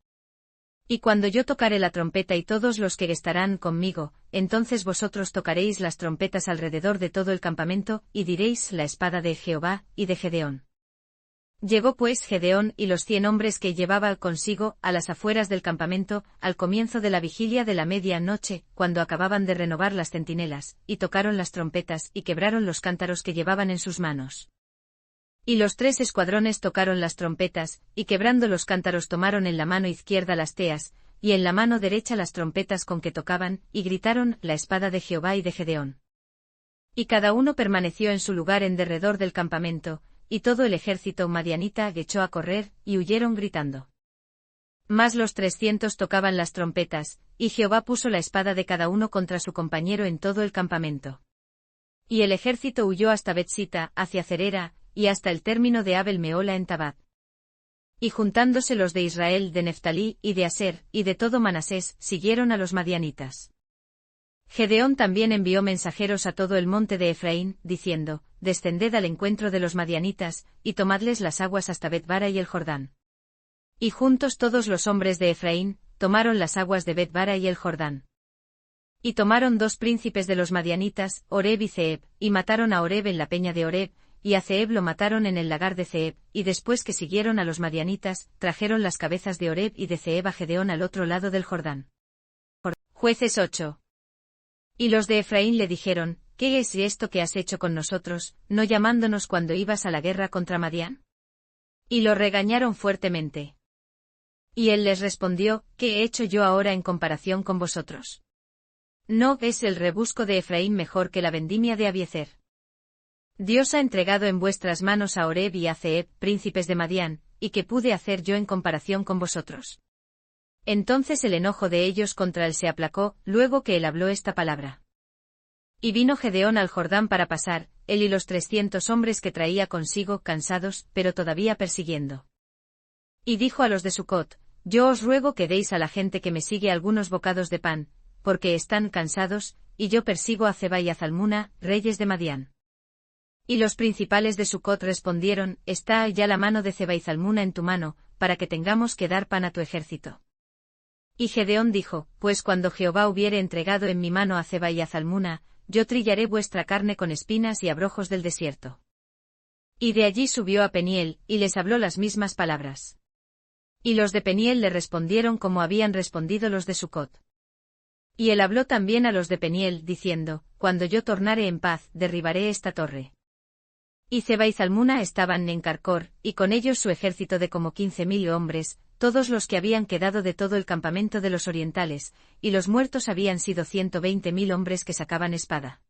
Y cuando yo tocare la trompeta y todos los que estarán conmigo, entonces vosotros tocaréis las trompetas alrededor de todo el campamento, y diréis la espada de Jehová, y de Gedeón. Llegó pues Gedeón y los 100 hombres que llevaba consigo, a las afueras del campamento, al comienzo de la vigilia de la media noche, cuando acababan de renovar las centinelas, y tocaron las trompetas, y quebraron los cántaros que llevaban en sus manos. Y los 3 escuadrones tocaron las trompetas, y quebrando los cántaros tomaron en la mano izquierda las teas, y en la mano derecha las trompetas con que tocaban, y gritaron, la espada de Jehová y de Gedeón. Y cada uno permaneció en su lugar en derredor del campamento, y todo el ejército madianita echó a correr, y huyeron gritando. Mas los 300 tocaban las trompetas, y Jehová puso la espada de cada uno contra su compañero en todo el campamento. Y el ejército huyó hasta Betsita, hacia Cerera, y hasta el término de Abel Meola en Tabad. Y juntándose los de Israel de Neftalí y de Aser, y de todo Manasés, siguieron a los madianitas. Gedeón también envió mensajeros a todo el monte de Efraín, diciendo, descended al encuentro de los madianitas, y tomadles las aguas hasta Bet-bara y el Jordán. Y juntos todos los hombres de Efraín, tomaron las aguas de Bet-bara y el Jordán. Y tomaron 2 príncipes de los madianitas, Oreb y Zeeb, y mataron a Oreb en la peña de Oreb, y a Zeeb lo mataron en el lagar de Zeeb, y después que siguieron a los madianitas, trajeron las cabezas de Oreb y de Zeeb a Gedeón al otro lado del Jordán. Jueces 8. Y los de Efraín le dijeron, ¿qué es esto que has hecho con nosotros, no llamándonos cuando ibas a la guerra contra Madián? Y lo regañaron fuertemente. Y él les respondió, ¿qué he hecho yo ahora en comparación con vosotros? ¿No es el rebusco de Efraín mejor que la vendimia de Abiezer? Dios ha entregado en vuestras manos a Oreb y a Zeeb, príncipes de Madián, ¿y qué pude hacer yo en comparación con vosotros? Entonces el enojo de ellos contra él se aplacó, luego que él habló esta palabra. Y vino Gedeón al Jordán para pasar, él y los 300 hombres que traía consigo, cansados, pero todavía persiguiendo. Y dijo a los de Sucot, yo os ruego que deis a la gente que me sigue algunos bocados de pan, porque están cansados, y yo persigo a Zeba y a Zalmuna, reyes de Madián. Y los principales de Sucot respondieron, está ya la mano de Zeba y Zalmuna en tu mano, para que tengamos que dar pan a tu ejército. Y Gedeón dijo, pues cuando Jehová hubiere entregado en mi mano a Zeba y a Zalmuna, yo trillaré vuestra carne con espinas y abrojos del desierto. Y de allí subió a Peniel, y les habló las mismas palabras. Y los de Peniel le respondieron como habían respondido los de Sucot. Y él habló también a los de Peniel, diciendo, cuando yo tornare en paz, derribaré esta torre. Y Zeba y Zalmuna estaban en Carcor, y con ellos su ejército de como 15.000 hombres, todos los que habían quedado de todo el campamento de los orientales, y los muertos habían sido 120.000 hombres que sacaban espada.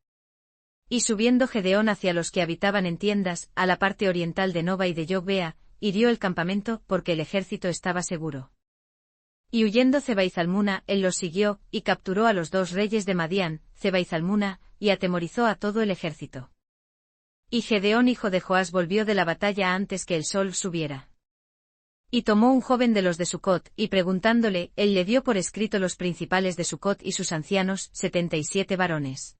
Y subiendo Gedeón hacia los que habitaban en tiendas, a la parte oriental de Nova y de Jogbea, hirió el campamento, porque el ejército estaba seguro. Y huyendo Zeba y Zalmuna, él los siguió, y capturó a los 2 reyes de Madián, Zeba y Zalmuna, y atemorizó a todo el ejército. Y Gedeón hijo de Joás volvió de la batalla antes que el sol subiera. Y tomó un joven de los de Sucot, y preguntándole, él le dio por escrito los principales de Sucot y sus ancianos, 77 varones.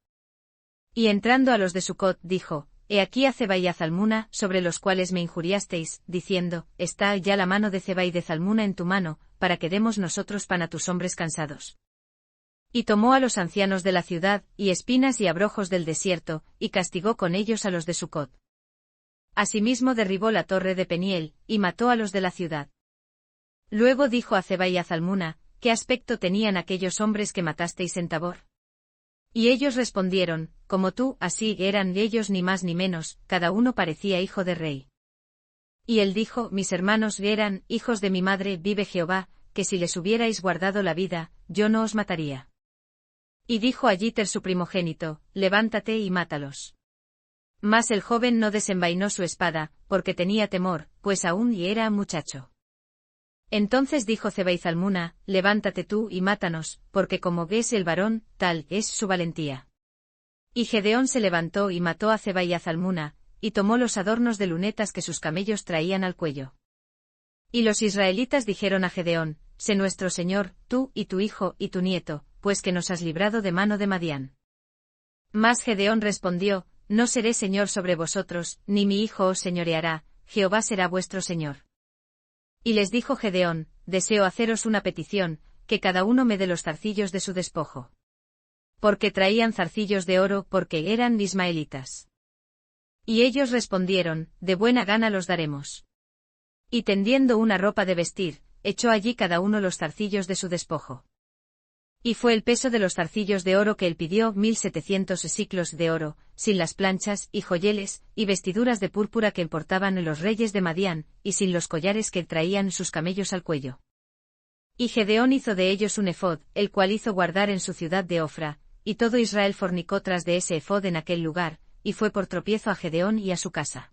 Y entrando a los de Sucot, dijo, he aquí a Zeba y a Zalmuna, sobre los cuales me injuriasteis, diciendo, está ya la mano de Zeba y de Zalmuna en tu mano, para que demos nosotros pan a tus hombres cansados. Y tomó a los ancianos de la ciudad, y espinas y abrojos del desierto, y castigó con ellos a los de Sucot. Asimismo derribó la torre de Peniel, y mató a los de la ciudad. Luego dijo a Zeba y a Zalmuna, ¿qué aspecto tenían aquellos hombres que matasteis en Tabor? Y ellos respondieron, como tú, así eran ellos ni más ni menos, cada uno parecía hijo de rey. Y él dijo, mis hermanos eran, hijos de mi madre, vive Jehová, que si les hubierais guardado la vida, yo no os mataría. Y dijo a Yiter su primogénito, levántate y mátalos. Mas el joven no desenvainó su espada, porque tenía temor, pues aún y era muchacho. Entonces dijo Zeba y Zalmuna, levántate tú y mátanos, porque como ves el varón, tal es su valentía. Y Gedeón se levantó y mató a Zeba y a Zalmuna, y tomó los adornos de lunetas que sus camellos traían al cuello. Y los israelitas dijeron a Gedeón: Sé nuestro señor, tú, y tu hijo, y tu nieto, pues que nos has librado de mano de Madián. Mas Gedeón respondió: No seré señor sobre vosotros, ni mi hijo os señoreará, Jehová será vuestro señor. Y les dijo Gedeón: Deseo haceros una petición, que cada uno me dé los zarcillos de su despojo. Porque traían zarcillos de oro, porque eran ismaelitas. Y ellos respondieron: De buena gana los daremos. Y tendiendo una ropa de vestir, echó allí cada uno los zarcillos de su despojo. Y fue el peso de los zarcillos de oro que él pidió 1700 siclos de oro, sin las planchas, y joyeles, y vestiduras de púrpura que portaban los reyes de Madián, y sin los collares que traían sus camellos al cuello. Y Gedeón hizo de ellos un efod, el cual hizo guardar en su ciudad de Ofra, y todo Israel fornicó tras de ese efod en aquel lugar, y fue por tropiezo a Gedeón y a su casa.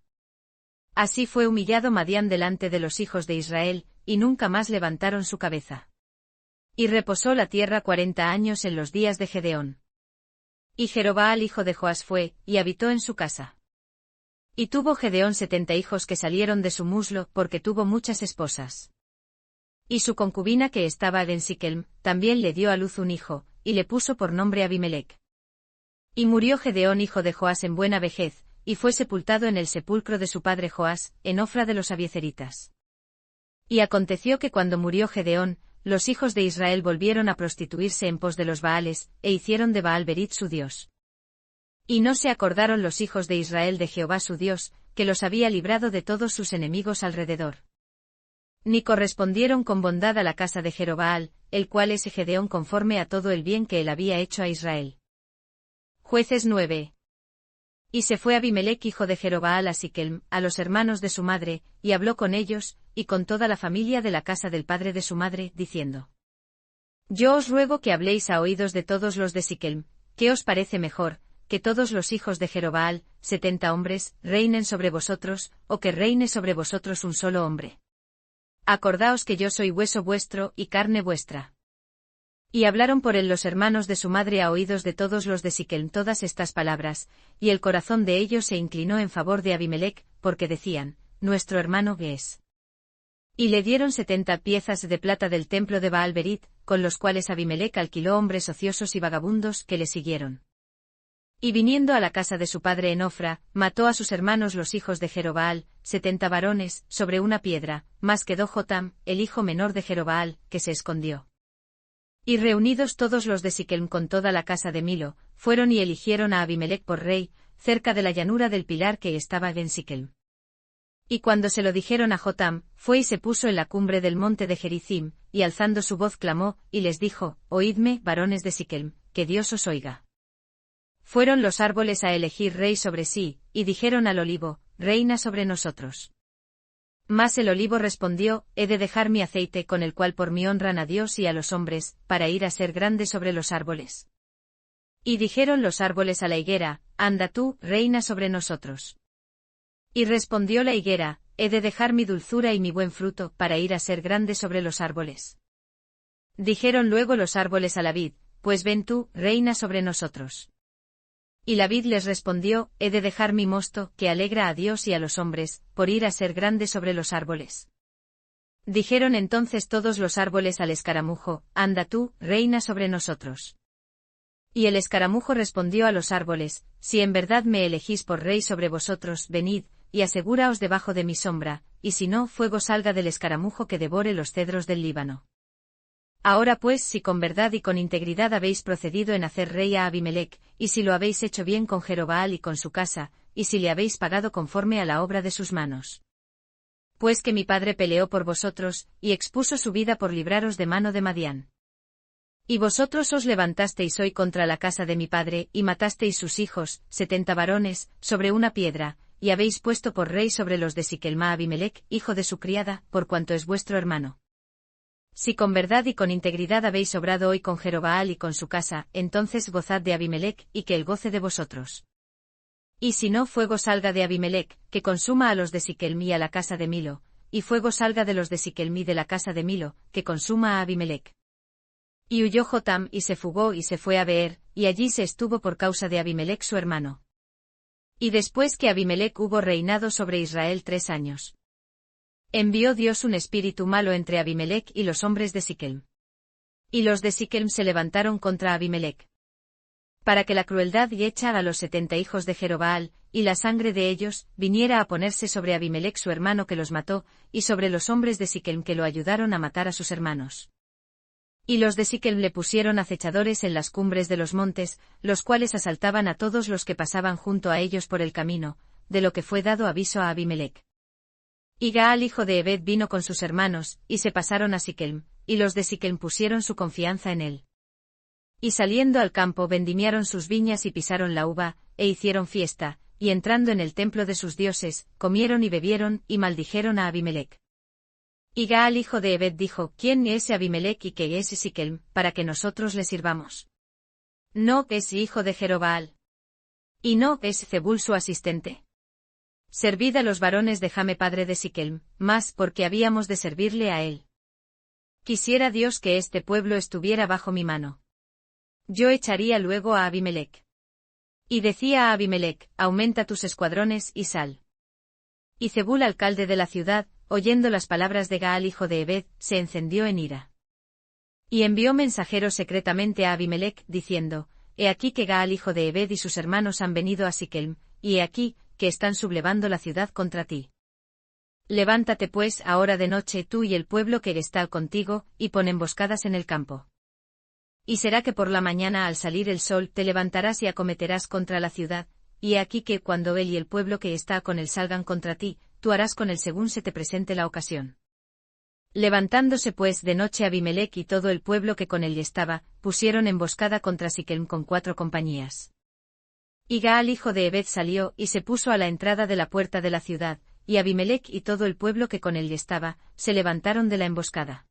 Así fue humillado Madián delante de los hijos de Israel, y nunca más levantaron su cabeza. Y reposó la tierra 40 años en los días de Gedeón. Y Jerobaal hijo de Joás fue, y habitó en su casa. Y tuvo Gedeón 70 hijos que salieron de su muslo, porque tuvo muchas esposas. Y su concubina que estaba en Siquelm, también le dio a luz un hijo, y le puso por nombre Abimelec. Y murió Gedeón hijo de Joás en buena vejez, y fue sepultado en el sepulcro de su padre Joás, en Ofra de los Abiezeritas. Y aconteció que cuando murió Gedeón, los hijos de Israel volvieron a prostituirse en pos de los Baales, e hicieron de Baal-Berit su dios. Y no se acordaron los hijos de Israel de Jehová su Dios, que los había librado de todos sus enemigos alrededor. Ni correspondieron con bondad a la casa de Jerobaal, el cual es Gedeón conforme a todo el bien que él había hecho a Israel. Jueces 9. Y se fue Abimelec hijo de Jerobaal a Siquelm, a los hermanos de su madre, y habló con ellos, y con toda la familia de la casa del padre de su madre, diciendo: Yo os ruego que habléis a oídos de todos los de Siquelm, ¿qué os parece mejor, que todos los hijos de Jerobaal, 70 hombres, reinen sobre vosotros, o que reine sobre vosotros un solo hombre? Acordaos que yo soy hueso vuestro y carne vuestra. Y hablaron por él los hermanos de su madre a oídos de todos los de Siquelm todas estas palabras, y el corazón de ellos se inclinó en favor de Abimelec, porque decían: Nuestro hermano es. Y le dieron 70 piezas de plata del templo de Baal-Berit, con los cuales Abimelec alquiló hombres ociosos y vagabundos que le siguieron. Y viniendo a la casa de su padre en Ofra, mató a sus hermanos los hijos de Jerobaal, 70 varones, sobre una piedra, mas quedó Jotam, el hijo menor de Jerobaal, que se escondió. Y reunidos todos los de Siquelm con toda la casa de Milo, fueron y eligieron a Abimelec por rey, cerca de la llanura del pilar que estaba en Siquelm. Y cuando se lo dijeron a Jotam, fue y se puso en la cumbre del monte de Gerizim, y alzando su voz clamó, y les dijo: Oídme, varones de Siquelm, que Dios os oiga. Fueron los árboles a elegir rey sobre sí, y dijeron al olivo: Reina sobre nosotros. Mas el olivo respondió: He de dejar mi aceite con el cual por mí honran a Dios y a los hombres, para ir a ser grande sobre los árboles. Y dijeron los árboles a la higuera: Anda tú, reina sobre nosotros. Y respondió la higuera: He de dejar mi dulzura y mi buen fruto, para ir a ser grande sobre los árboles. Dijeron luego los árboles a la vid: Pues ven tú, reina sobre nosotros. Y la vid les respondió: He de dejar mi mosto, que alegra a Dios y a los hombres, por ir a ser grande sobre los árboles. Dijeron entonces todos los árboles al escaramujo: Anda tú, reina sobre nosotros. Y el escaramujo respondió a los árboles: Si en verdad me elegís por rey sobre vosotros, venid, y asegúraos debajo de mi sombra, y si no, fuego salga del escaramujo que devore los cedros del Líbano. Ahora pues, si con verdad y con integridad habéis procedido en hacer rey a Abimelec, y si lo habéis hecho bien con Jerobaal y con su casa, y si le habéis pagado conforme a la obra de sus manos. Pues que mi padre peleó por vosotros, y expuso su vida por libraros de mano de Madián. Y vosotros os levantasteis hoy contra la casa de mi padre, y matasteis sus hijos, 70 varones, sobre una piedra, y habéis puesto por rey sobre los de Siquelm a Abimelec, hijo de su criada, por cuanto es vuestro hermano. Si con verdad y con integridad habéis obrado hoy con Jerobaal y con su casa, entonces gozad de Abimelec, y que él goce de vosotros. Y si no, fuego salga de Abimelec, que consuma a los de Siquelm y a la casa de Milo, y fuego salga de los de Siquelm y de la casa de Milo, que consuma a Abimelec. Y huyó Jotam y se fugó y se fue a Beer, y allí se estuvo por causa de Abimelec su hermano. Y después que Abimelec hubo reinado sobre Israel 3 años. Envió Dios un espíritu malo entre Abimelec y los hombres de Siquem. Y los de Siquem se levantaron contra Abimelec, para que la crueldad y hecha a los 70 hijos de Jerobaal, y la sangre de ellos, viniera a ponerse sobre Abimelec su hermano que los mató, y sobre los hombres de Siquem que lo ayudaron a matar a sus hermanos. Y los de Siquem le pusieron acechadores en las cumbres de los montes, los cuales asaltaban a todos los que pasaban junto a ellos por el camino, de lo que fue dado aviso a Abimelec. Y Gaal hijo de Ebed vino con sus hermanos, y se pasaron a Siquem, y los de Siquem pusieron su confianza en él. Y saliendo al campo vendimiaron sus viñas y pisaron la uva, e hicieron fiesta, y entrando en el templo de sus dioses, comieron y bebieron, y maldijeron a Abimelec. Y Gaal hijo de Ebed dijo, ¿quién es Abimelec y qué es Siquem, para que nosotros le sirvamos? ¿No es hijo de Jerobaal? ¿Y no es Zebul su asistente? Servid a los varones de Jame padre de Siquem, más porque habíamos de servirle a él. Quisiera Dios que este pueblo estuviera bajo mi mano. Yo echaría luego a Abimelec. Y decía a Abimelec, aumenta tus escuadrones y sal. Y Zebul alcalde de la ciudad, oyendo las palabras de Gaal hijo de Ebed, se encendió en ira. Y envió mensajeros secretamente a Abimelec, diciendo, he aquí que Gaal hijo de Ebed y sus hermanos han venido a Siquem, y he aquí, que están sublevando la ciudad contra ti. Levántate pues ahora de noche tú y el pueblo que está contigo, y pon emboscadas en el campo. Y será que por la mañana al salir el sol te levantarás y acometerás contra la ciudad, y he aquí que cuando él y el pueblo que está con él salgan contra ti, tú harás con él según se te presente la ocasión. Levantándose pues de noche Abimelec y todo el pueblo que con él estaba, pusieron emboscada contra Siquem con 4 compañías. Y Gaal hijo de Ebed salió y se puso a la entrada de la puerta de la ciudad, y Abimelec y todo el pueblo que con él estaba, se levantaron de la emboscada.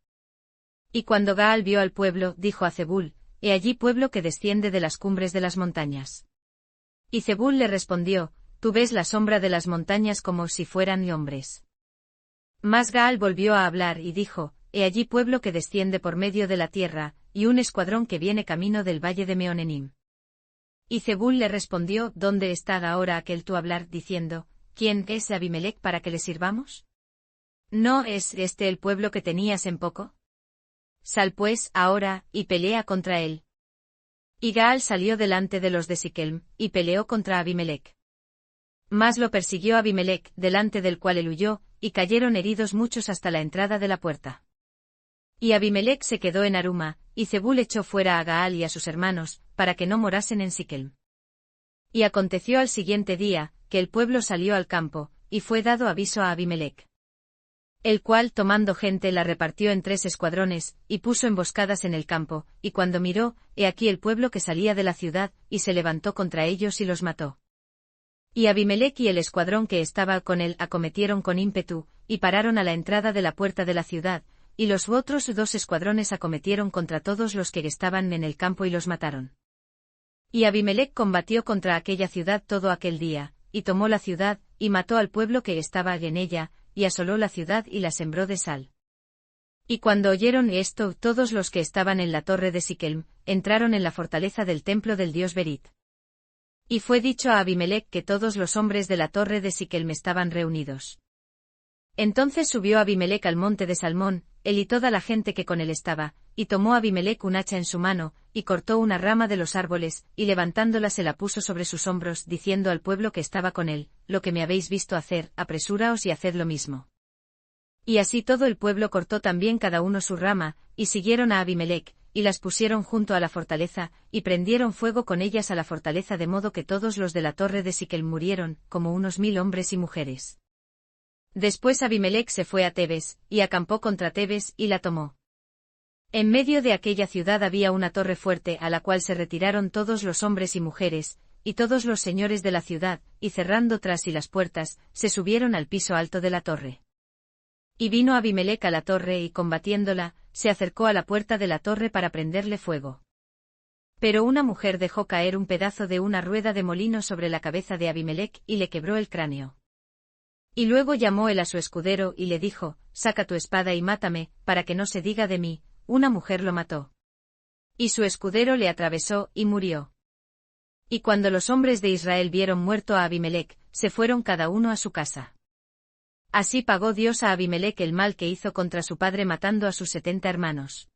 Y cuando Gaal vio al pueblo, dijo a Zebul, he allí pueblo que desciende de las cumbres de las montañas. Y Zebul le respondió, tú ves la sombra de las montañas como si fueran hombres. Mas Gaal volvió a hablar y dijo, he allí pueblo que desciende por medio de la tierra, y un escuadrón que viene camino del valle de Meonenim. Y Zebul le respondió, ¿dónde está ahora aquel tu hablar, diciendo, ¿quién es Abimelec para que le sirvamos? ¿No es este el pueblo que tenías en poco? Sal pues, ahora, y pelea contra él. Y Gaal salió delante de los de Siquem, y peleó contra Abimelec. Mas lo persiguió Abimelec, delante del cual él huyó, y cayeron heridos muchos hasta la entrada de la puerta. Y Abimelec se quedó en Aruma, y Zebul echó fuera a Gaal y a sus hermanos, para que no morasen en Siquem. Y aconteció al siguiente día, que el pueblo salió al campo, y fue dado aviso a Abimelec. El cual tomando gente la repartió en 3 escuadrones, y puso emboscadas en el campo, y cuando miró, he aquí el pueblo que salía de la ciudad, y se levantó contra ellos y los mató. Y Abimelec y el escuadrón que estaba con él acometieron con ímpetu, y pararon a la entrada de la puerta de la ciudad, y los otros 2 escuadrones acometieron contra todos los que estaban en el campo y los mataron. Y Abimelec combatió contra aquella ciudad todo aquel día, y tomó la ciudad, y mató al pueblo que estaba en ella, y asoló la ciudad y la sembró de sal. Y cuando oyeron esto, todos los que estaban en la torre de Siquem, entraron en la fortaleza del templo del dios Berit. Y fue dicho a Abimelec que todos los hombres de la torre de Siquem estaban reunidos. Entonces subió Abimelec al monte de Salmón, él y toda la gente que con él estaba, y tomó Abimelec un hacha en su mano, y cortó una rama de los árboles, y levantándola se la puso sobre sus hombros, diciendo al pueblo que estaba con él, lo que me habéis visto hacer, apresuraos y haced lo mismo. Y así todo el pueblo cortó también cada uno su rama, y siguieron a Abimelec, y las pusieron junto a la fortaleza, y prendieron fuego con ellas a la fortaleza de modo que todos los de la torre de Siquem murieron, como unos 1000 hombres y mujeres. Después Abimelec se fue a Tebes, y acampó contra Tebes, y la tomó. En medio de aquella ciudad había una torre fuerte a la cual se retiraron todos los hombres y mujeres, y todos los señores de la ciudad, y cerrando tras sí las puertas, se subieron al piso alto de la torre. Y vino Abimelec a la torre y combatiéndola, se acercó a la puerta de la torre para prenderle fuego. Pero una mujer dejó caer un pedazo de una rueda de molino sobre la cabeza de Abimelec y le quebró el cráneo. Y luego llamó él a su escudero y le dijo, saca tu espada y mátame, para que no se diga de mí, una mujer lo mató. Y su escudero le atravesó y murió. Y cuando los hombres de Israel vieron muerto a Abimelec, se fueron cada uno a su casa. Así pagó Dios a Abimelec el mal que hizo contra su padre matando a sus 70 hermanos.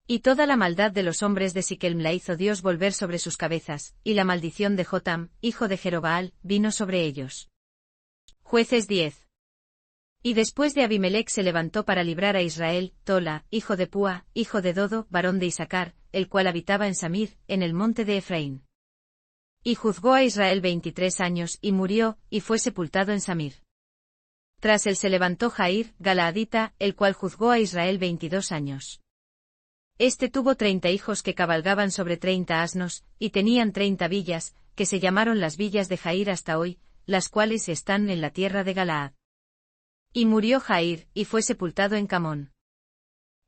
Y toda la maldad de los hombres de Siquem la hizo Dios volver sobre sus cabezas, y la maldición de Jotam, hijo de Jerobaal, vino sobre ellos. Jueces 10. Y después de Abimelec se levantó para librar a Israel, Tola, hijo de Púa, hijo de Dodo, varón de Isacar, el cual habitaba en Samir, en el monte de Efraín. Y juzgó a Israel 23 años, y murió, y fue sepultado en Samir. Tras él se levantó Jair, Galaadita, el cual juzgó a Israel 22 años. Este tuvo 30 hijos que cabalgaban sobre 30 asnos, y tenían 30 villas, que se llamaron las villas de Jair hasta hoy, las cuales están en la tierra de Galaad. Y murió Jair, y fue sepultado en Camón.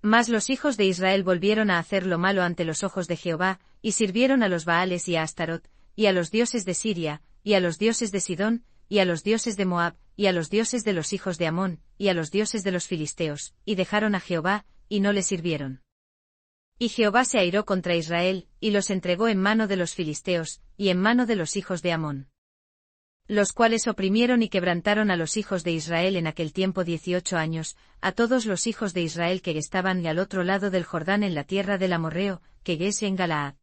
Mas los hijos de Israel volvieron a hacer lo malo ante los ojos de Jehová, y sirvieron a los Baales y a Astarot, y a los dioses de Siria, y a los dioses de Sidón, y a los dioses de Moab, y a los dioses de los hijos de Amón, y a los dioses de los filisteos, y dejaron a Jehová, y no le sirvieron. Y Jehová se airó contra Israel, y los entregó en mano de los filisteos, y en mano de los hijos de Amón. Los cuales oprimieron y quebrantaron a los hijos de Israel en aquel tiempo 18 años, a todos los hijos de Israel que estaban al otro lado del Jordán en la tierra del amorreo, que es en Galaad.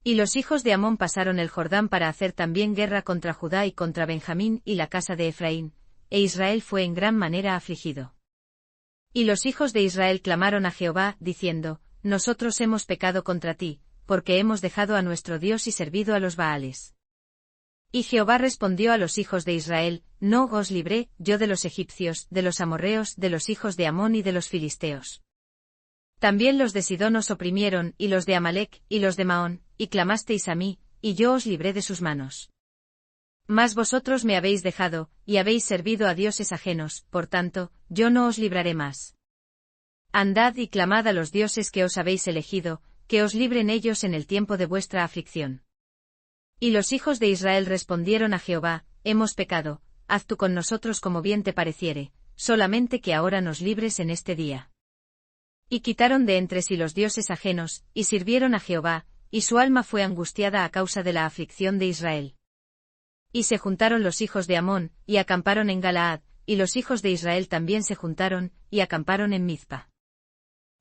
Y los hijos de Amón pasaron el Jordán para hacer también guerra contra Judá y contra Benjamín y la casa de Efraín, e Israel fue en gran manera afligido. Y los hijos de Israel clamaron a Jehová, diciendo: Nosotros hemos pecado contra ti, porque hemos dejado a nuestro Dios y servido a los Baales. Y Jehová respondió a los hijos de Israel: No os libré yo de los egipcios, de los amorreos, de los hijos de Amón y de los filisteos. También los de Sidón os oprimieron, y los de Amalec, y los de Maón, y clamasteis a mí, y yo os libré de sus manos. Mas vosotros me habéis dejado, y habéis servido a dioses ajenos, por tanto, yo no os libraré más. Andad y clamad a los dioses que os habéis elegido, que os libren ellos en el tiempo de vuestra aflicción. Y los hijos de Israel respondieron a Jehová: Hemos pecado, haz tú con nosotros como bien te pareciere, solamente que ahora nos libres en este día. Y quitaron de entre sí los dioses ajenos, y sirvieron a Jehová, y su alma fue angustiada a causa de la aflicción de Israel. Y se juntaron los hijos de Amón, y acamparon en Galaad, y los hijos de Israel también se juntaron, y acamparon en Mizpa.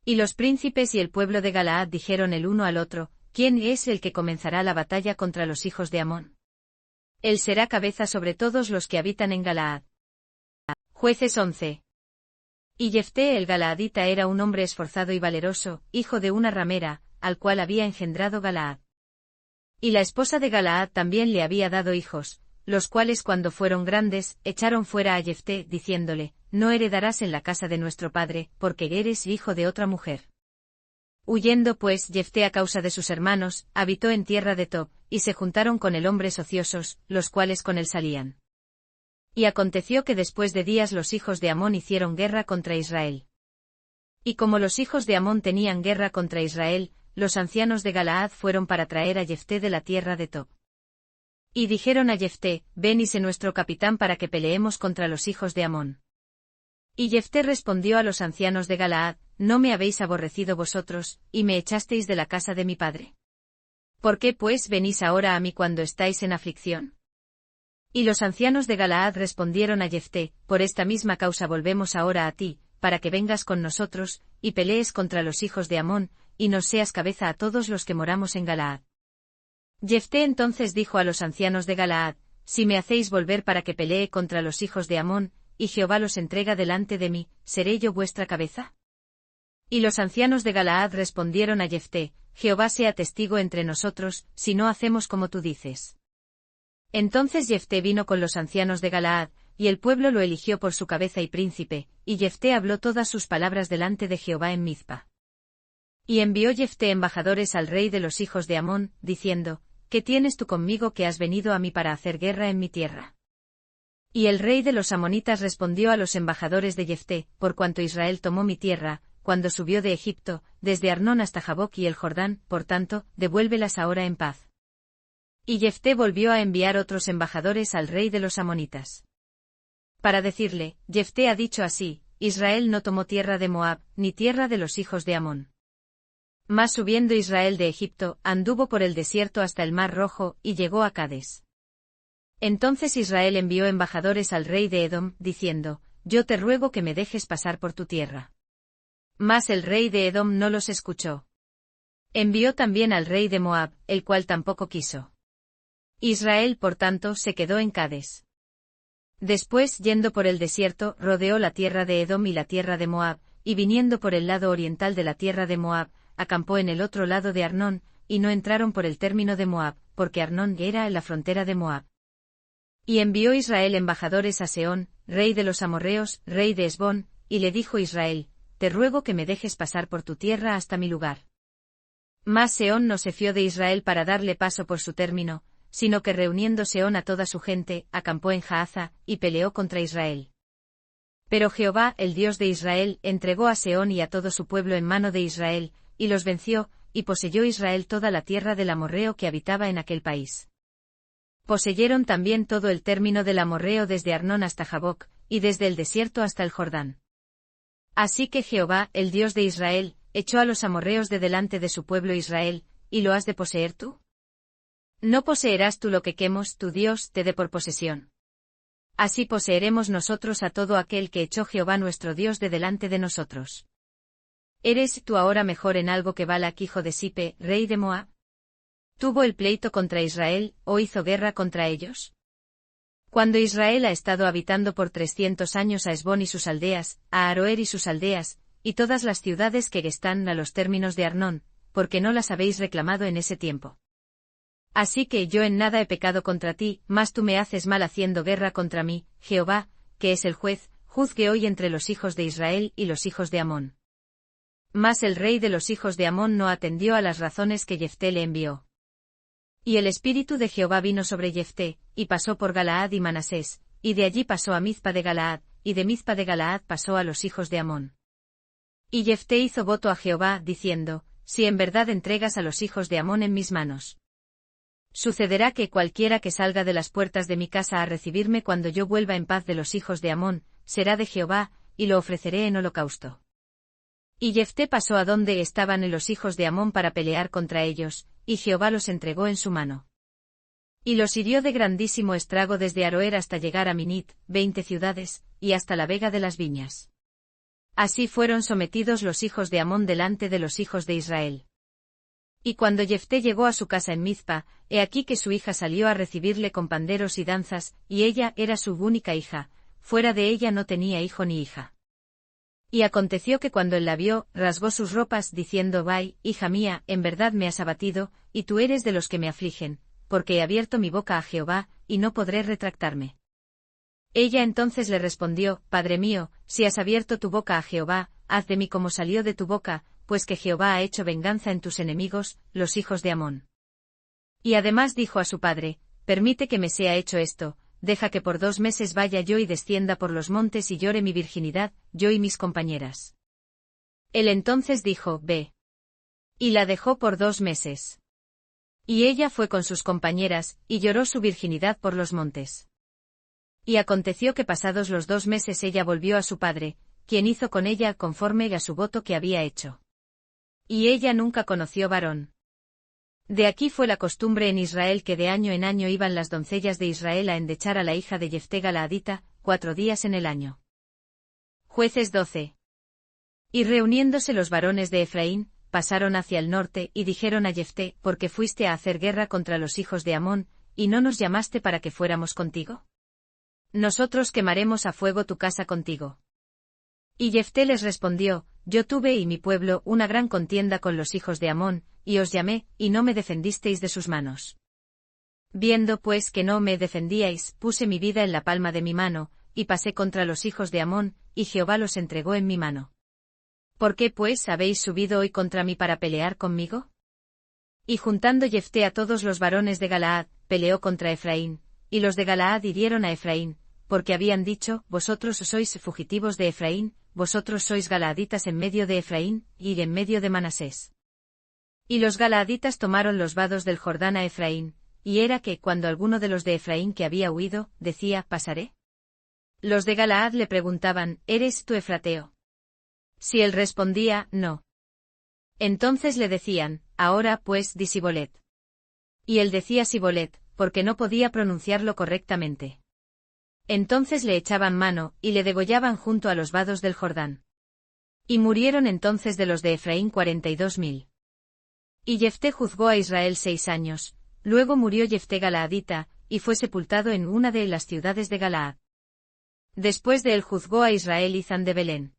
Y los príncipes y el pueblo de Galaad dijeron el uno al otro: ¿Quién es el que comenzará la batalla contra los hijos de Amón? Él será cabeza sobre todos los que habitan en Galaad. Jueces 11. Y Jefté el Galaadita era un hombre esforzado y valeroso, hijo de una ramera, al cual había engendrado Galaad. Y la esposa de Galaad también le había dado hijos, los cuales cuando fueron grandes, echaron fuera a Jefté, diciéndole: No heredarás en la casa de nuestro padre, porque eres hijo de otra mujer. Huyendo pues Jefté a causa de sus hermanos, habitó en tierra de Tob, y se juntaron con él hombres ociosos, los cuales con él salían. Y aconteció que después de días los hijos de Amón hicieron guerra contra Israel. Y como los hijos de Amón tenían guerra contra Israel, los ancianos de Galaad fueron para traer a Jefté de la tierra de Tob. Y dijeron a Jefté: Ven y sé nuestro capitán para que peleemos contra los hijos de Amón. Y Jefté respondió a los ancianos de Galaad: ¿No me habéis aborrecido vosotros, y me echasteis de la casa de mi padre? ¿Por qué pues venís ahora a mí cuando estáis en aflicción? Y los ancianos de Galaad respondieron a Jefté: Por esta misma causa volvemos ahora a ti, para que vengas con nosotros, y pelees contra los hijos de Amón, y nos seas cabeza a todos los que moramos en Galaad. Jefté entonces dijo a los ancianos de Galaad: Si me hacéis volver para que pelee contra los hijos de Amón, y Jehová los entrega delante de mí, ¿seré yo vuestra cabeza? Y los ancianos de Galaad respondieron a Jefté: Jehová sea testigo entre nosotros, si no hacemos como tú dices. Entonces Jefté vino con los ancianos de Galaad, y el pueblo lo eligió por su cabeza y príncipe, y Jefté habló todas sus palabras delante de Jehová en Mizpa. Y envió Jefté embajadores al rey de los hijos de Amón, diciendo: ¿Qué tienes tú conmigo que has venido a mí para hacer guerra en mi tierra? Y el rey de los amonitas respondió a los embajadores de Jefté: Por cuanto Israel tomó mi tierra, cuando subió de Egipto, desde Arnón hasta Jaboc y el Jordán, por tanto, devuélvelas ahora en paz. Y Jefté volvió a enviar otros embajadores al rey de los amonitas, para decirle: Jefté ha dicho así: Israel no tomó tierra de Moab, ni tierra de los hijos de Amón. Mas subiendo Israel de Egipto, anduvo por el desierto hasta el mar Rojo, y llegó a Cades. Entonces Israel envió embajadores al rey de Edom, diciendo, yo te ruego que me dejes pasar por tu tierra. Mas el rey de Edom no los escuchó. Envió también al rey de Moab, el cual tampoco quiso. Israel, por tanto, se quedó en Cades. Después, yendo por el desierto, rodeó la tierra de Edom y la tierra de Moab, y viniendo por el lado oriental de la tierra de Moab, acampó en el otro lado de Arnón, y no entraron por el término de Moab, porque Arnón era en la frontera de Moab. Y envió Israel embajadores a Sehón, rey de los amorreos, rey de Hesbón, y le dijo Israel, te ruego que me dejes pasar por tu tierra hasta mi lugar. Mas Sehón no se fió de Israel para darle paso por su término, sino que reuniendo Sehón a toda su gente, acampó en Jaaza, y peleó contra Israel. Pero Jehová, el Dios de Israel, entregó a Sehón y a todo su pueblo en mano de Israel, y los venció, y poseyó Israel toda la tierra del amorreo que habitaba en aquel país. Poseyeron también todo el término del amorreo desde Arnón hasta Jaboc, y desde el desierto hasta el Jordán. Así que Jehová, el Dios de Israel, echó a los amorreos de delante de su pueblo Israel, ¿y lo has de poseer tú? No poseerás tú lo que Quemos, tu Dios, te dé por posesión. Así poseeremos nosotros a todo aquel que echó Jehová nuestro Dios de delante de nosotros. ¿Eres tú ahora mejor en algo que Balac hijo de Sipe, rey de Moab? ¿Tuvo el pleito contra Israel, o hizo guerra contra ellos? Cuando Israel ha estado habitando por 300 años a Hesbón y sus aldeas, a Aroer y sus aldeas, y todas las ciudades que están a los términos de Arnón, porque no las habéis reclamado en ese tiempo. Así que yo en nada he pecado contra ti, mas tú me haces mal haciendo guerra contra mí, Jehová, que es el juez, juzgue hoy entre los hijos de Israel y los hijos de Amón. Mas el rey de los hijos de Amón no atendió a las razones que Jefté le envió. Y el espíritu de Jehová vino sobre Jefté, y pasó por Galaad y Manasés, y de allí pasó a Mizpa de Galaad, y de Mizpa de Galaad pasó a los hijos de Amón. Y Jefté hizo voto a Jehová, diciendo, si en verdad entregas a los hijos de Amón en mis manos, sucederá que cualquiera que salga de las puertas de mi casa a recibirme cuando yo vuelva en paz de los hijos de Amón, será de Jehová, y lo ofreceré en holocausto. Y Jefté pasó a donde estaban los hijos de Amón para pelear contra ellos, y Jehová los entregó en su mano. Y los hirió de grandísimo estrago desde Aroer hasta llegar a Minit, 20 ciudades, y hasta la vega de las viñas. Así fueron sometidos los hijos de Amón delante de los hijos de Israel. Y cuando Jefté llegó a su casa en Mizpa, he aquí que su hija salió a recibirle con panderos y danzas, y ella era su única hija, fuera de ella no tenía hijo ni hija. Y aconteció que cuando él la vio, rasgó sus ropas, diciendo: Vai, hija mía, en verdad me has abatido, y tú eres de los que me afligen, porque he abierto mi boca a Jehová, y no podré retractarme. Ella entonces le respondió: Padre mío, si has abierto tu boca a Jehová, haz de mí como salió de tu boca, pues que Jehová ha hecho venganza en tus enemigos, los hijos de Amón. Y además dijo a su padre: Permite que me sea hecho esto, deja que por 2 meses vaya yo y descienda por los montes y llore mi virginidad, yo y mis compañeras. Él entonces dijo: Ve. Y la dejó por 2 meses. Y ella fue con sus compañeras, y lloró su virginidad por los montes. Y aconteció que pasados los 2 meses ella volvió a su padre, quien hizo con ella conforme a su voto que había hecho. Y ella nunca conoció varón. De aquí fue la costumbre en Israel que de año en año iban las doncellas de Israel a endechar a la hija de Jefté Galaadita, 4 días en el año. Jueces 12. Y reuniéndose los varones de Efraín, pasaron hacia el norte y dijeron a Jefté: ¿Por qué fuiste a hacer guerra contra los hijos de Amón, y no nos llamaste para que fuéramos contigo? Nosotros quemaremos a fuego tu casa contigo. Y Jefté les respondió: Yo tuve y mi pueblo una gran contienda con los hijos de Amón, y os llamé, y no me defendisteis de sus manos. Viendo pues que no me defendíais, puse mi vida en la palma de mi mano, y pasé contra los hijos de Amón, y Jehová los entregó en mi mano. ¿Por qué pues habéis subido hoy contra mí para pelear conmigo? Y juntando Jefté a todos los varones de Galaad, peleó contra Efraín, y los de Galaad hirieron a Efraín, porque habían dicho: Vosotros sois fugitivos de Efraín, vosotros sois galaaditas en medio de Efraín, y en medio de Manasés. Y los galaaditas tomaron los vados del Jordán a Efraín, y era que, cuando alguno de los de Efraín que había huido, decía: ¿Pasaré? Los de Galaad le preguntaban: ¿Eres tú efrateo? Si él respondía: No. Entonces le decían: Ahora pues di Sibolet. Y él decía Sibolet, porque no podía pronunciarlo correctamente. Entonces le echaban mano, y le degollaban junto a los vados del Jordán. Y murieron entonces de los de Efraín 42.000. Y Jefté juzgó a Israel 6 años, luego murió Jefté Galaadita, y fue sepultado en una de las ciudades de Galaad. Después de él juzgó a Israel Izán de Belén,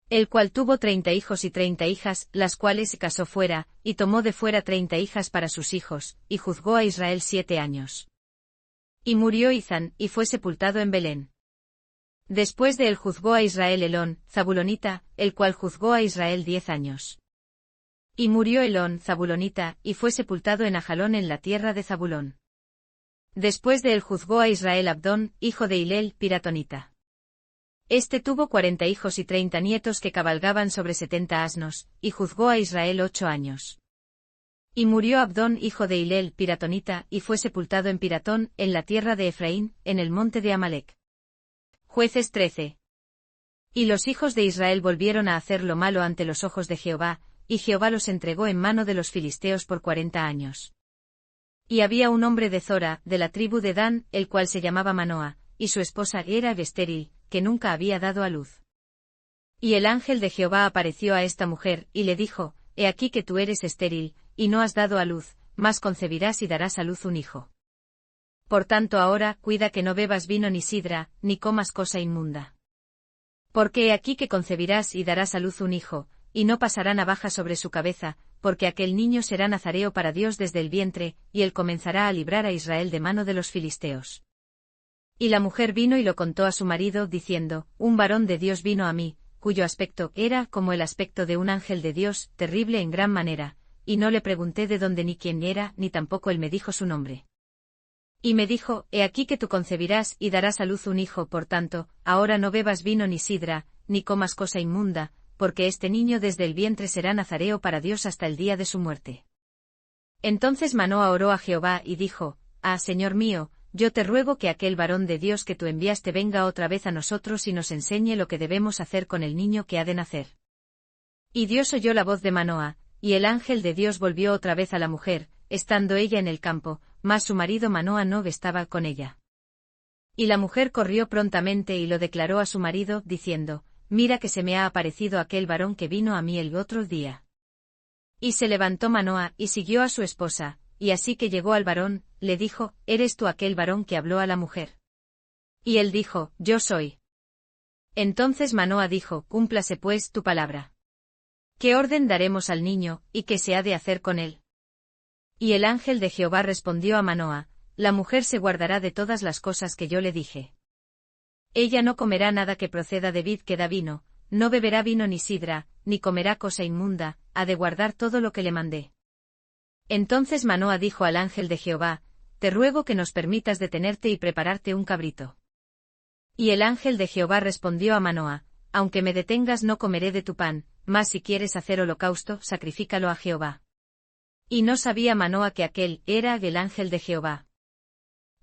el cual tuvo 30 hijos y 30 hijas, las cuales se casó fuera, y tomó de fuera 30 hijas para sus hijos, y juzgó a Israel 7 años. Y murió Izán, y fue sepultado en Belén. Después de él juzgó a Israel Elón, Zabulonita, el cual juzgó a Israel 10 años. Y murió Elón, Zabulonita, y fue sepultado en Ajalón en la tierra de Zabulón. Después de él juzgó a Israel Abdón, hijo de Hilel, piratonita. Este tuvo 40 hijos y 30 nietos que cabalgaban sobre 70 asnos, y juzgó a Israel 8 años. Y murió Abdón, hijo de Hilel, piratonita, y fue sepultado en Piratón, en la tierra de Efraín, en el monte de Amalec. Jueces 13. Y los hijos de Israel volvieron a hacer lo malo ante los ojos de Jehová, y Jehová los entregó en mano de los filisteos por 40 años. Y había un hombre de Zora, de la tribu de Dan, el cual se llamaba Manoa, y su esposa era estéril, que nunca había dado a luz. Y el ángel de Jehová apareció a esta mujer, y le dijo, He aquí que tú eres estéril, y no has dado a luz, mas concebirás y darás a luz un hijo. Por tanto ahora, cuida que no bebas vino ni sidra, ni comas cosa inmunda. Porque he aquí que concebirás y darás a luz un hijo, y no pasará navaja sobre su cabeza, porque aquel niño será nazareo para Dios desde el vientre, y él comenzará a librar a Israel de mano de los filisteos. Y la mujer vino y lo contó a su marido, diciendo, Un varón de Dios vino a mí, cuyo aspecto era como el aspecto de un ángel de Dios, terrible en gran manera, y no le pregunté de dónde ni quién era, ni tampoco él me dijo su nombre. Y me dijo, He aquí que tú concebirás y darás a luz un hijo, por tanto, ahora no bebas vino ni sidra, ni comas cosa inmunda, porque este niño desde el vientre será nazareo para Dios hasta el día de su muerte. Entonces Manoa oró a Jehová y dijo, Señor mío, yo te ruego que aquel varón de Dios que tú enviaste venga otra vez a nosotros y nos enseñe lo que debemos hacer con el niño que ha de nacer. Y Dios oyó la voz de Manoa, y el ángel de Dios volvió otra vez a la mujer, estando ella en el campo, mas su marido Manoa no estaba con ella. Y la mujer corrió prontamente y lo declaró a su marido, diciendo, Mira que se me ha aparecido aquel varón que vino a mí el otro día. Y se levantó Manoa y siguió a su esposa, y así que llegó al varón, le dijo, ¿Eres tú aquel varón que habló a la mujer? Y él dijo, Yo soy. Entonces Manoa dijo, Cúmplase pues tu palabra. ¿Qué orden daremos al niño, y qué se ha de hacer con él? Y el ángel de Jehová respondió a Manoa, La mujer se guardará de todas las cosas que yo le dije. Ella no comerá nada que proceda de vid que da vino, no beberá vino ni sidra, ni comerá cosa inmunda, ha de guardar todo lo que le mandé. Entonces Manoa dijo al ángel de Jehová, Te ruego que nos permitas detenerte y prepararte un cabrito. Y el ángel de Jehová respondió a Manoa, Aunque me detengas no comeré de tu pan, mas si quieres hacer holocausto, sacrifícalo a Jehová. Y no sabía Manoa que aquel era el ángel de Jehová.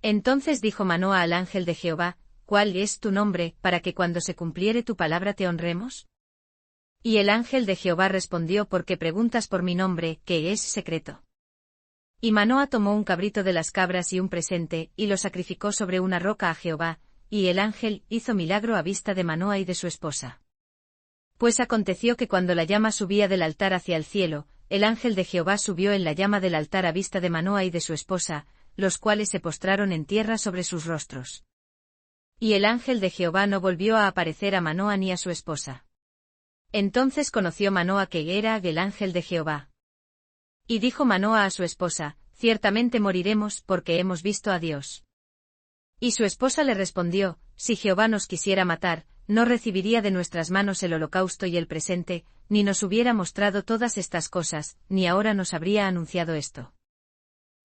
Entonces dijo Manoa al ángel de Jehová, ¿Cuál es tu nombre, para que cuando se cumpliere tu palabra te honremos? Y el ángel de Jehová respondió, ¿Por qué preguntas por mi nombre, que es secreto? Y Manoa tomó un cabrito de las cabras y un presente, y lo sacrificó sobre una roca a Jehová, y el ángel hizo milagro a vista de Manoa y de su esposa. Pues aconteció que cuando la llama subía del altar hacia el cielo, el ángel de Jehová subió en la llama del altar a vista de Manoa y de su esposa, los cuales se postraron en tierra sobre sus rostros. Y el ángel de Jehová no volvió a aparecer a Manoa ni a su esposa. Entonces conoció Manoa que era el ángel de Jehová. Y dijo Manoa a su esposa, Ciertamente moriremos porque hemos visto a Dios. Y su esposa le respondió, Si Jehová nos quisiera matar, no recibiría de nuestras manos el holocausto y el presente, ni nos hubiera mostrado todas estas cosas, ni ahora nos habría anunciado esto.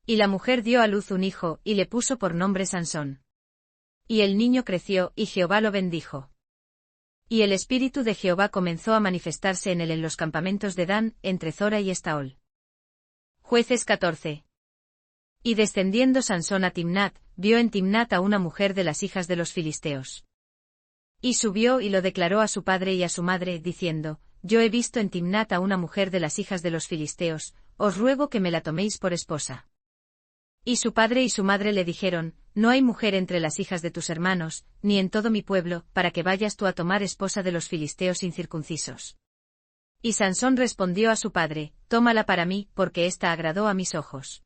Y la mujer dio a luz un hijo, y le puso por nombre Sansón. Y el niño creció, y Jehová lo bendijo. Y el espíritu de Jehová comenzó a manifestarse en él en los campamentos de Dan, entre Zora y Estaol. Jueces 14. Y descendiendo Sansón a Timnat, vio en Timnat a una mujer de las hijas de los filisteos. Y subió y lo declaró a su padre y a su madre, diciendo, Yo he visto en Timnat a una mujer de las hijas de los filisteos, os ruego que me la toméis por esposa. Y su padre y su madre le dijeron, no hay mujer entre las hijas de tus hermanos, ni en todo mi pueblo, para que vayas tú a tomar esposa de los filisteos incircuncisos. Y Sansón respondió a su padre, tómala para mí, porque ésta agradó a mis ojos.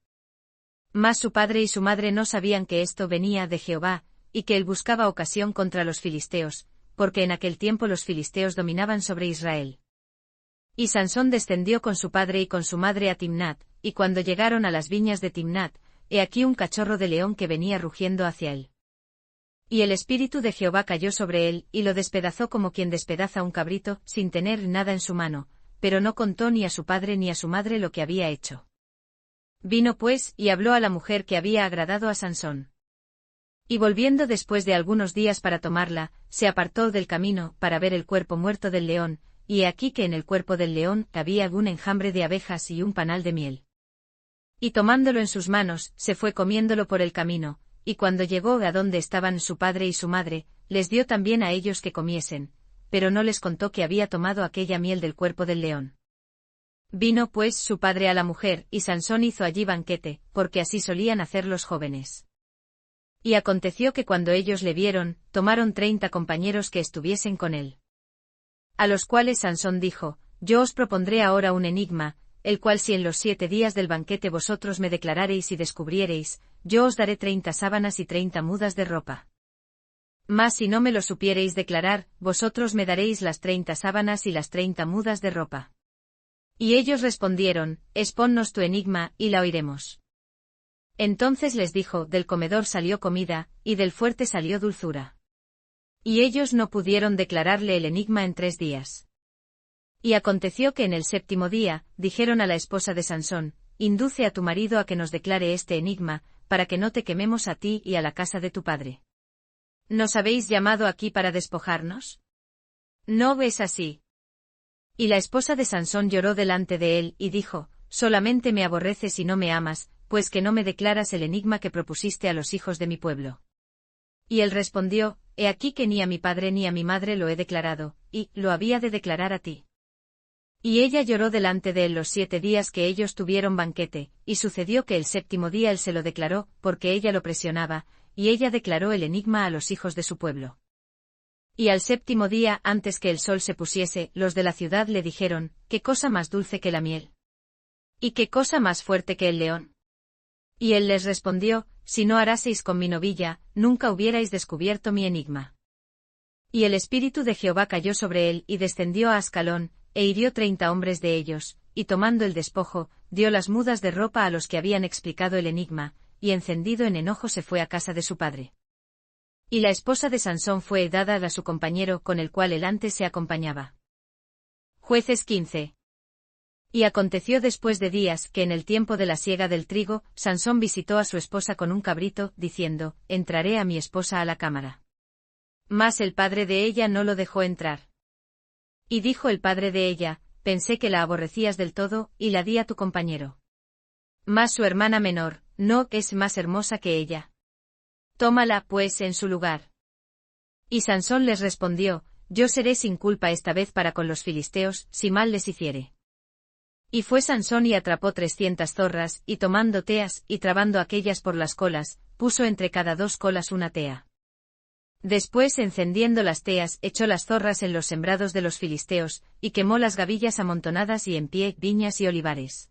Mas su padre y su madre no sabían que esto venía de Jehová, y que él buscaba ocasión contra los filisteos, porque en aquel tiempo los filisteos dominaban sobre Israel. Y Sansón descendió con su padre y con su madre a Timnat, y cuando llegaron a las viñas de Timnat, he aquí un cachorro de león que venía rugiendo hacia él. Y el espíritu de Jehová cayó sobre él, y lo despedazó como quien despedaza un cabrito, sin tener nada en su mano, pero no contó ni a su padre ni a su madre lo que había hecho. Vino pues, y habló a la mujer que había agradado a Sansón. Y volviendo después de algunos días para tomarla, se apartó del camino, para ver el cuerpo muerto del león, y he aquí que en el cuerpo del león había un enjambre de abejas y un panal de miel. Y tomándolo en sus manos, se fue comiéndolo por el camino, y cuando llegó a donde estaban su padre y su madre, les dio también a ellos que comiesen, pero no les contó que había tomado aquella miel del cuerpo del león. Vino pues su padre a la mujer, y Sansón hizo allí banquete, porque así solían hacer los jóvenes. Y aconteció que cuando ellos le vieron, tomaron 30 compañeros que estuviesen con él. A los cuales Sansón dijo, yo os propondré ahora un enigma, el cual si en los 7 días del banquete vosotros me declarareis y descubriereis, yo os daré 30 sábanas y 30 mudas de ropa. Mas si no me lo supiereis declarar, vosotros me daréis las 30 sábanas y las 30 mudas de ropa. Y ellos respondieron, exponnos tu enigma, y la oiremos. Entonces les dijo, del comedor salió comida, y del fuerte salió dulzura. Y ellos no pudieron declararle el enigma en 3 días. Y aconteció que en el 7º día, dijeron a la esposa de Sansón, induce a tu marido a que nos declare este enigma, para que no te quememos a ti y a la casa de tu padre. ¿Nos habéis llamado aquí para despojarnos? No es así. Y la esposa de Sansón lloró delante de él, y dijo, solamente me aborreces y no me amas, pues que no me declaras el enigma que propusiste a los hijos de mi pueblo. Y él respondió, he aquí que ni a mi padre ni a mi madre lo he declarado, y lo había de declarar a ti. Y ella lloró delante de él los 7 días que ellos tuvieron banquete, y sucedió que el 7º día él se lo declaró, porque ella lo presionaba, y ella declaró el enigma a los hijos de su pueblo. Y al 7º día, antes que el sol se pusiese, los de la ciudad le dijeron, ¿qué cosa más dulce que la miel? ¿Y qué cosa más fuerte que el león? Y él les respondió, si no haraseis con mi novilla, nunca hubierais descubierto mi enigma. Y el espíritu de Jehová cayó sobre él y descendió a Ascalón, e hirió 30 hombres de ellos, y tomando el despojo, dio las mudas de ropa a los que habían explicado el enigma, y encendido en enojo se fue a casa de su padre. Y la esposa de Sansón fue dada a su compañero con el cual él antes se acompañaba. Jueces 15. Y aconteció después de días que en el tiempo de la siega del trigo, Sansón visitó a su esposa con un cabrito, diciendo, entraré a mi esposa a la cámara. Mas el padre de ella no lo dejó entrar. Y dijo el padre de ella, pensé que la aborrecías del todo, y la di a tu compañero. Mas su hermana menor, no es más hermosa que ella. Tómala, pues, en su lugar. Y Sansón les respondió, yo seré sin culpa esta vez para con los filisteos, si mal les hiciere. Y fue Sansón y atrapó 300 zorras, y tomando teas, y trabando aquellas por las colas, puso entre cada 2 colas una tea. Después, encendiendo las teas, echó las zorras en los sembrados de los filisteos, y quemó las gavillas amontonadas y en pie, viñas y olivares.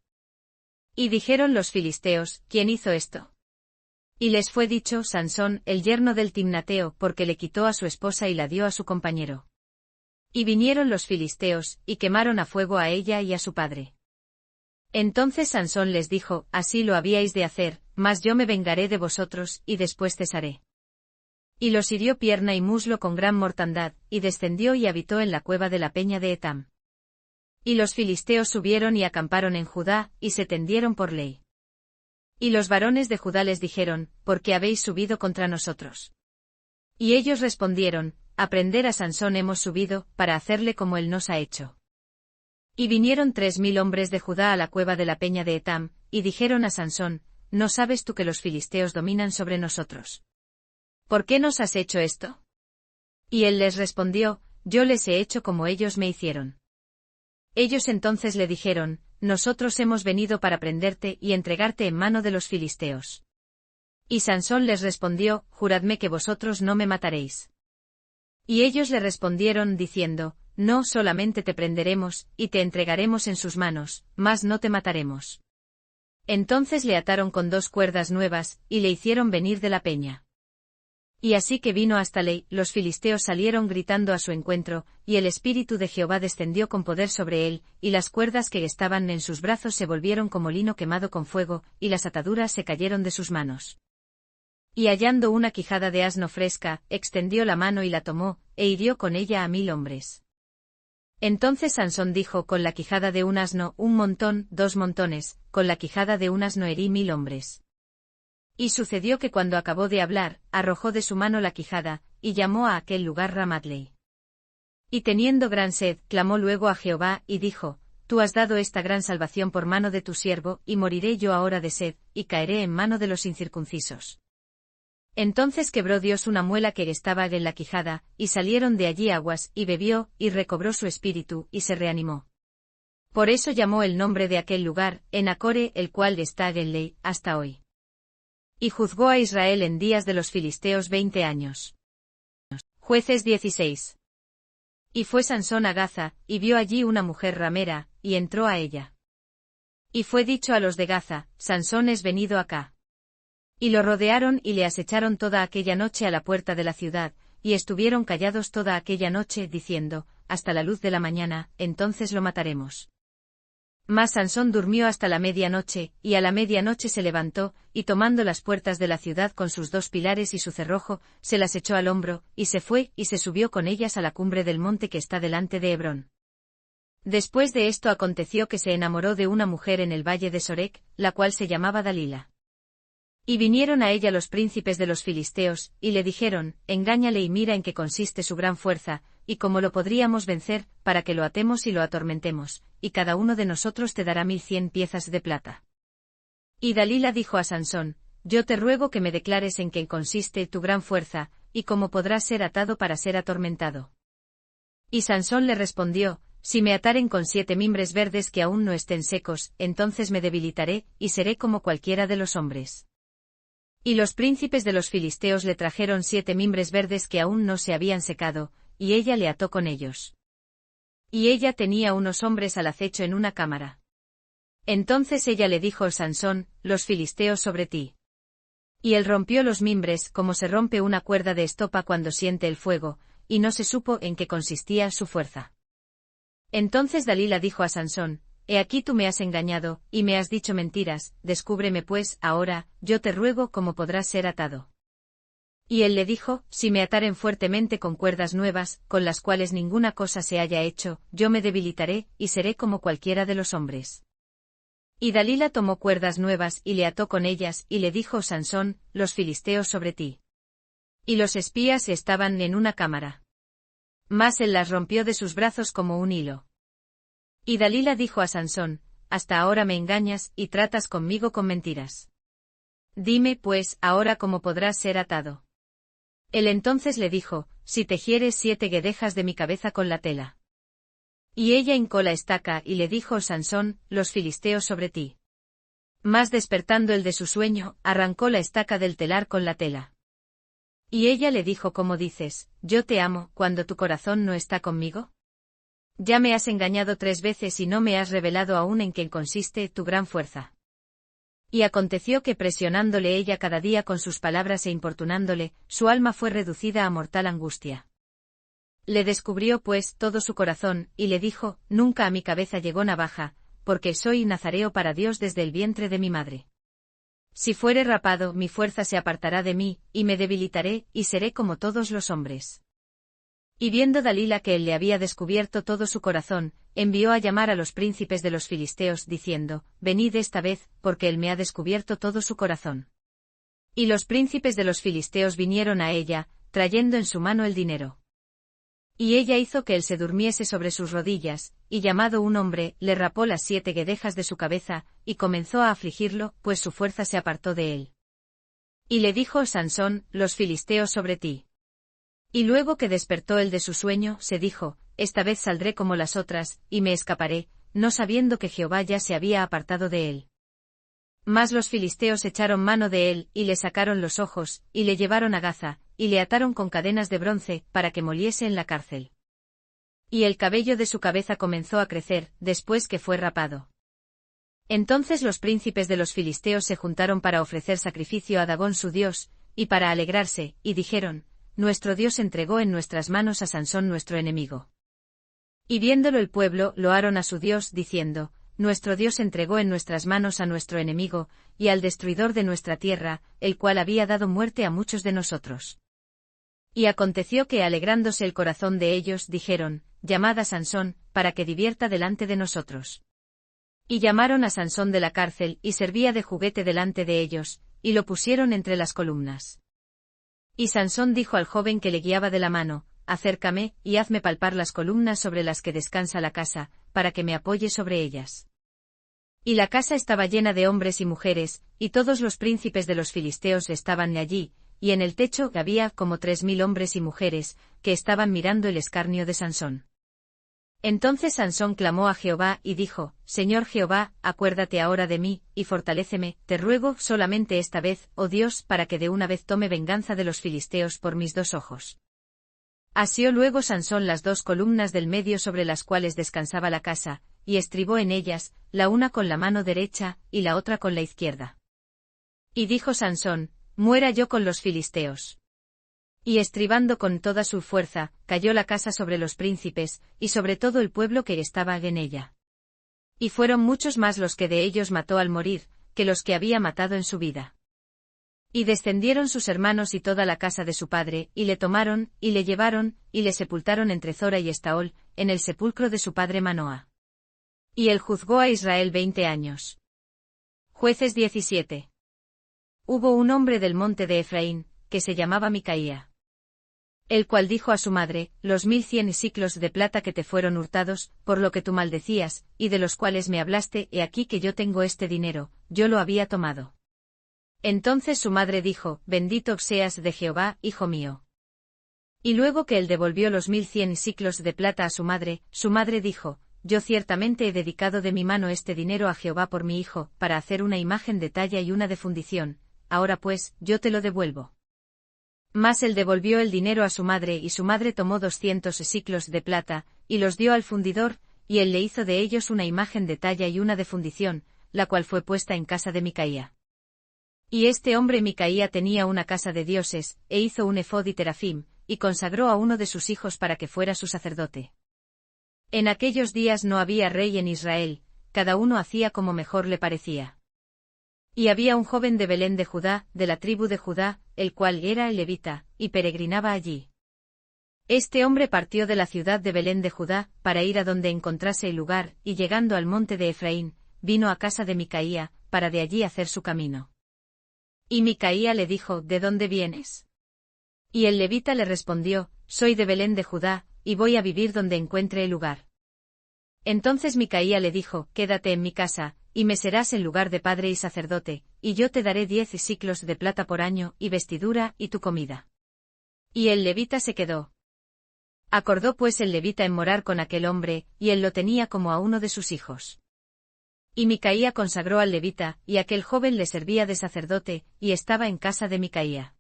Y dijeron los filisteos, ¿quién hizo esto? Y les fue dicho, Sansón, el yerno del Timnateo, porque le quitó a su esposa y la dio a su compañero. Y vinieron los filisteos, y quemaron a fuego a ella y a su padre. Entonces Sansón les dijo, así lo habíais de hacer, mas yo me vengaré de vosotros, y después cesaré. Y los hirió pierna y muslo con gran mortandad, y descendió y habitó en la cueva de la peña de Etam. Y los filisteos subieron y acamparon en Judá, y se tendieron por ley. Y los varones de Judá les dijeron, ¿por qué habéis subido contra nosotros? Y ellos respondieron, a prender a Sansón hemos subido, para hacerle como él nos ha hecho. Y vinieron 3000 hombres de Judá a la cueva de la peña de Etam, y dijeron a Sansón, ¿no sabes tú que los filisteos dominan sobre nosotros? ¿Por qué nos has hecho esto? Y él les respondió, yo les he hecho como ellos me hicieron. Ellos entonces le dijeron, nosotros hemos venido para prenderte y entregarte en mano de los filisteos. Y Sansón les respondió, juradme que vosotros no me mataréis. Y ellos le respondieron diciendo, no solamente te prenderemos, y te entregaremos en sus manos, mas no te mataremos. Entonces le ataron con 2 cuerdas nuevas, y le hicieron venir de la peña. Y así que vino hasta Lei, los filisteos salieron gritando a su encuentro, y el Espíritu de Jehová descendió con poder sobre él, y las cuerdas que estaban en sus brazos se volvieron como lino quemado con fuego, y las ataduras se cayeron de sus manos. Y hallando una quijada de asno fresca, extendió la mano y la tomó, e hirió con ella a 1000 hombres. Entonces Sansón dijo, con la quijada de un asno, 1 montón, 2 montones, con la quijada de un asno herí 1000 hombres. Y sucedió que cuando acabó de hablar, arrojó de su mano la quijada, y llamó a aquel lugar Ramatlei. Y teniendo gran sed, clamó luego a Jehová, y dijo, tú has dado esta gran salvación por mano de tu siervo, y moriré yo ahora de sed, y caeré en mano de los incircuncisos. Entonces quebró Dios una muela que estaba en la quijada, y salieron de allí aguas, y bebió, y recobró su espíritu, y se reanimó. Por eso llamó el nombre de aquel lugar, Enacore, el cual está en Lei, hasta hoy. Y juzgó a Israel en días de los filisteos 20 años. Jueces 16. Y fue Sansón a Gaza, y vio allí una mujer ramera, y entró a ella. Y fue dicho a los de Gaza, Sansón es venido acá. Y lo rodearon y le acecharon toda aquella noche a la puerta de la ciudad, y estuvieron callados toda aquella noche, diciendo, hasta la luz de la mañana, entonces lo mataremos. Mas Sansón durmió hasta la medianoche, y a la medianoche se levantó, y tomando las puertas de la ciudad con sus 2 pilares y su cerrojo, se las echó al hombro, y se fue, y se subió con ellas a la cumbre del monte que está delante de Hebrón. Después de esto aconteció que se enamoró de una mujer en el valle de Sorek, la cual se llamaba Dalila. Y vinieron a ella los príncipes de los filisteos, y le dijeron, engáñale y mira en qué consiste su gran fuerza, y cómo lo podríamos vencer, para que lo atemos y lo atormentemos, y cada uno de nosotros te dará 1100 piezas de plata. Y Dalila dijo a Sansón, yo te ruego que me declares en qué consiste tu gran fuerza, y cómo podrás ser atado para ser atormentado. Y Sansón le respondió, si me ataren con 7 mimbres verdes que aún no estén secos, entonces me debilitaré, y seré como cualquiera de los hombres. Y los príncipes de los filisteos le trajeron 7 mimbres verdes que aún no se habían secado, y ella le ató con ellos. Y ella tenía unos hombres al acecho en una cámara. Entonces ella le dijo a Sansón, los filisteos sobre ti. Y él rompió los mimbres como se rompe una cuerda de estopa cuando siente el fuego, y no se supo en qué consistía su fuerza. Entonces Dalila dijo a Sansón, he aquí tú me has engañado, y me has dicho mentiras, descúbreme pues, ahora, yo te ruego cómo podrás ser atado. Y él le dijo, si me ataren fuertemente con cuerdas nuevas, con las cuales ninguna cosa se haya hecho, yo me debilitaré, y seré como cualquiera de los hombres. Y Dalila tomó cuerdas nuevas y le ató con ellas, y le dijo Sansón, los filisteos sobre ti. Y los espías estaban en una cámara. Mas él las rompió de sus brazos como un hilo. Y Dalila dijo a Sansón, hasta ahora me engañas, y tratas conmigo con mentiras. Dime, pues, ahora cómo podrás ser atado. Él entonces le dijo, si tejieres 7 guedejas de mi cabeza con la tela. Y ella hincó la estaca y le dijo Sansón, los filisteos sobre ti. Mas despertando él de su sueño, arrancó la estaca del telar con la tela. Y ella le dijo como dices, yo te amo, cuando tu corazón no está conmigo. Ya me has engañado 3 veces y no me has revelado aún en qué consiste tu gran fuerza. Y aconteció que presionándole ella cada día con sus palabras e importunándole, su alma fue reducida a mortal angustia. Le descubrió pues todo su corazón, y le dijo, nunca a mi cabeza llegó navaja, porque soy nazareo para Dios desde el vientre de mi madre. Si fuere rapado, mi fuerza se apartará de mí, y me debilitaré, y seré como todos los hombres. Y viendo Dalila que él le había descubierto todo su corazón, envió a llamar a los príncipes de los filisteos, diciendo, venid esta vez, porque él me ha descubierto todo su corazón. Y los príncipes de los filisteos vinieron a ella, trayendo en su mano el dinero. Y ella hizo que él se durmiese sobre sus rodillas, y llamado un hombre, le rapó las 7 guedejas de su cabeza, y comenzó a afligirlo, pues su fuerza se apartó de él. Y le dijo Sansón, los filisteos sobre ti. Y luego que despertó él de su sueño, se dijo, esta vez saldré como las otras, y me escaparé, no sabiendo que Jehová ya se había apartado de él. Mas los filisteos echaron mano de él, y le sacaron los ojos, y le llevaron a Gaza, y le ataron con cadenas de bronce, para que moliese en la cárcel. Y el cabello de su cabeza comenzó a crecer, después que fue rapado. Entonces los príncipes de los filisteos se juntaron para ofrecer sacrificio a Dagón su dios, y para alegrarse, y dijeron: Nuestro Dios entregó en nuestras manos a Sansón nuestro enemigo. Y viéndolo el pueblo, loaron a su Dios, diciendo: Nuestro Dios entregó en nuestras manos a nuestro enemigo, y al destruidor de nuestra tierra, el cual había dado muerte a muchos de nosotros. Y aconteció que, alegrándose el corazón de ellos, dijeron: Llamad a Sansón, para que divierta delante de nosotros. Y llamaron a Sansón de la cárcel, y servía de juguete delante de ellos, y lo pusieron entre las columnas. Y Sansón dijo al joven que le guiaba de la mano: Acércame, y hazme palpar las columnas sobre las que descansa la casa, para que me apoye sobre ellas. Y la casa estaba llena de hombres y mujeres, y todos los príncipes de los filisteos estaban allí, y en el techo había como 3000 hombres y mujeres, que estaban mirando el escarnio de Sansón. Entonces Sansón clamó a Jehová y dijo: Señor Jehová, acuérdate ahora de mí, y fortaléceme, te ruego solamente esta vez, oh Dios, para que de una vez tome venganza de los filisteos por mis 2 ojos. Asió luego Sansón las 2 columnas del medio sobre las cuales descansaba la casa, y estribó en ellas, la una con la mano derecha, y la otra con la izquierda. Y dijo Sansón: Muera yo con los filisteos. Y estribando con toda su fuerza, cayó la casa sobre los príncipes, y sobre todo el pueblo que estaba en ella. Y fueron muchos más los que de ellos mató al morir, que los que había matado en su vida. Y descendieron sus hermanos y toda la casa de su padre, y le tomaron, y le llevaron, y le sepultaron entre Zora y Estaol, en el sepulcro de su padre Manoah. Y él juzgó a Israel 20 años. Jueces 17. Hubo un hombre del monte de Efraín, que se llamaba Micaía. El cual dijo a su madre: Los 1100 siclos de plata que te fueron hurtados, por lo que tú maldecías, y de los cuales me hablaste, he aquí que yo tengo este dinero, yo lo había tomado. Entonces su madre dijo: Bendito seas de Jehová, hijo mío. Y luego que él devolvió los 1100 siclos de plata a su madre dijo: Yo ciertamente he dedicado de mi mano este dinero a Jehová por mi hijo, para hacer una imagen de talla y una de fundición, ahora pues, yo te lo devuelvo. Mas él devolvió el dinero a su madre, y su madre tomó 200 siclos de plata, y los dio al fundidor, y él le hizo de ellos una imagen de talla y una de fundición, la cual fue puesta en casa de Micaía. Y este hombre Micaía tenía una casa de dioses, e hizo un efod y terafim, y consagró a uno de sus hijos para que fuera su sacerdote. En aquellos días no había rey en Israel, cada uno hacía como mejor le parecía. Y había un joven de Belén de Judá, de la tribu de Judá, el cual era el levita, y peregrinaba allí. Este hombre partió de la ciudad de Belén de Judá, para ir a donde encontrase el lugar, y llegando al monte de Efraín, vino a casa de Micaía, para de allí hacer su camino. Y Micaía le dijo: ¿De dónde vienes? Y el levita le respondió: Soy de Belén de Judá, y voy a vivir donde encuentre el lugar. Entonces Micaía le dijo: Quédate en mi casa, y me serás en lugar de padre y sacerdote, y yo te daré 10 siclos de plata por año, y vestidura, y tu comida. Y el levita se quedó. Acordó pues el levita en morar con aquel hombre, y él lo tenía como a uno de sus hijos. Y Micaía consagró al levita, y aquel joven le servía de sacerdote, y estaba en casa de Micaía.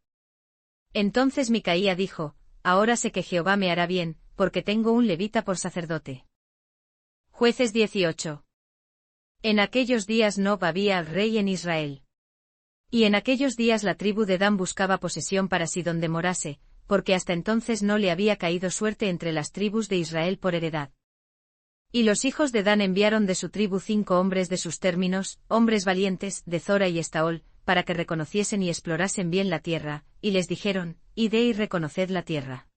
Entonces Micaía dijo: Ahora sé que Jehová me hará bien, porque tengo un levita por sacerdote. Jueces 18. En aquellos días no había rey en Israel. Y en aquellos días la tribu de Dan buscaba posesión para sí donde morase, porque hasta entonces no le había caído suerte entre las tribus de Israel por heredad. Y los hijos de Dan enviaron de su tribu 5 hombres de sus términos, hombres valientes, de Zora y Estaol, para que reconociesen y explorasen bien la tierra, y les dijeron: Id y reconoced la tierra.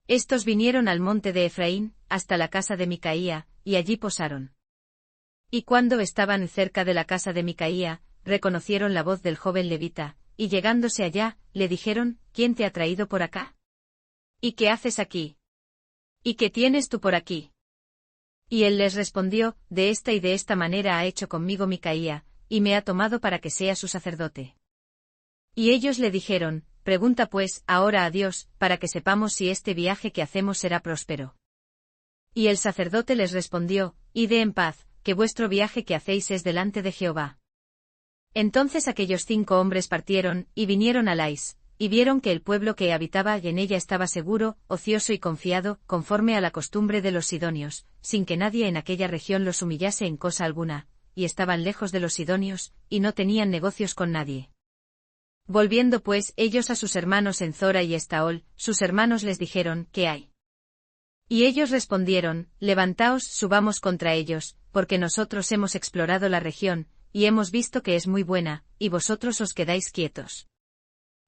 Estos vinieron al monte de Efraín, hasta la casa de Micaía, y allí posaron. Y cuando estaban cerca de la casa de Micaía, reconocieron la voz del joven levita, y llegándose allá, le dijeron: ¿Quién te ha traído por acá? ¿Y qué haces aquí? ¿Y qué tienes tú por aquí? Y él les respondió: De esta y de esta manera ha hecho conmigo Micaía, y me ha tomado para que sea su sacerdote. Y ellos le dijeron: Pregunta pues ahora a Dios, para que sepamos si este viaje que hacemos será próspero. Y el sacerdote les respondió: Id en paz, que vuestro viaje que hacéis es delante de Jehová. Entonces aquellos 5 hombres partieron, y vinieron a Lais, y vieron que el pueblo que habitaba en ella estaba seguro, ocioso y confiado, conforme a la costumbre de los sidonios, sin que nadie en aquella región los humillase en cosa alguna, y estaban lejos de los sidonios, y no tenían negocios con nadie. Volviendo pues ellos a sus hermanos en Zora y Estaol, sus hermanos les dijeron: ¿Qué hay? Y ellos respondieron: Levantaos, subamos contra ellos, porque nosotros hemos explorado la región, y hemos visto que es muy buena, y vosotros os quedáis quietos.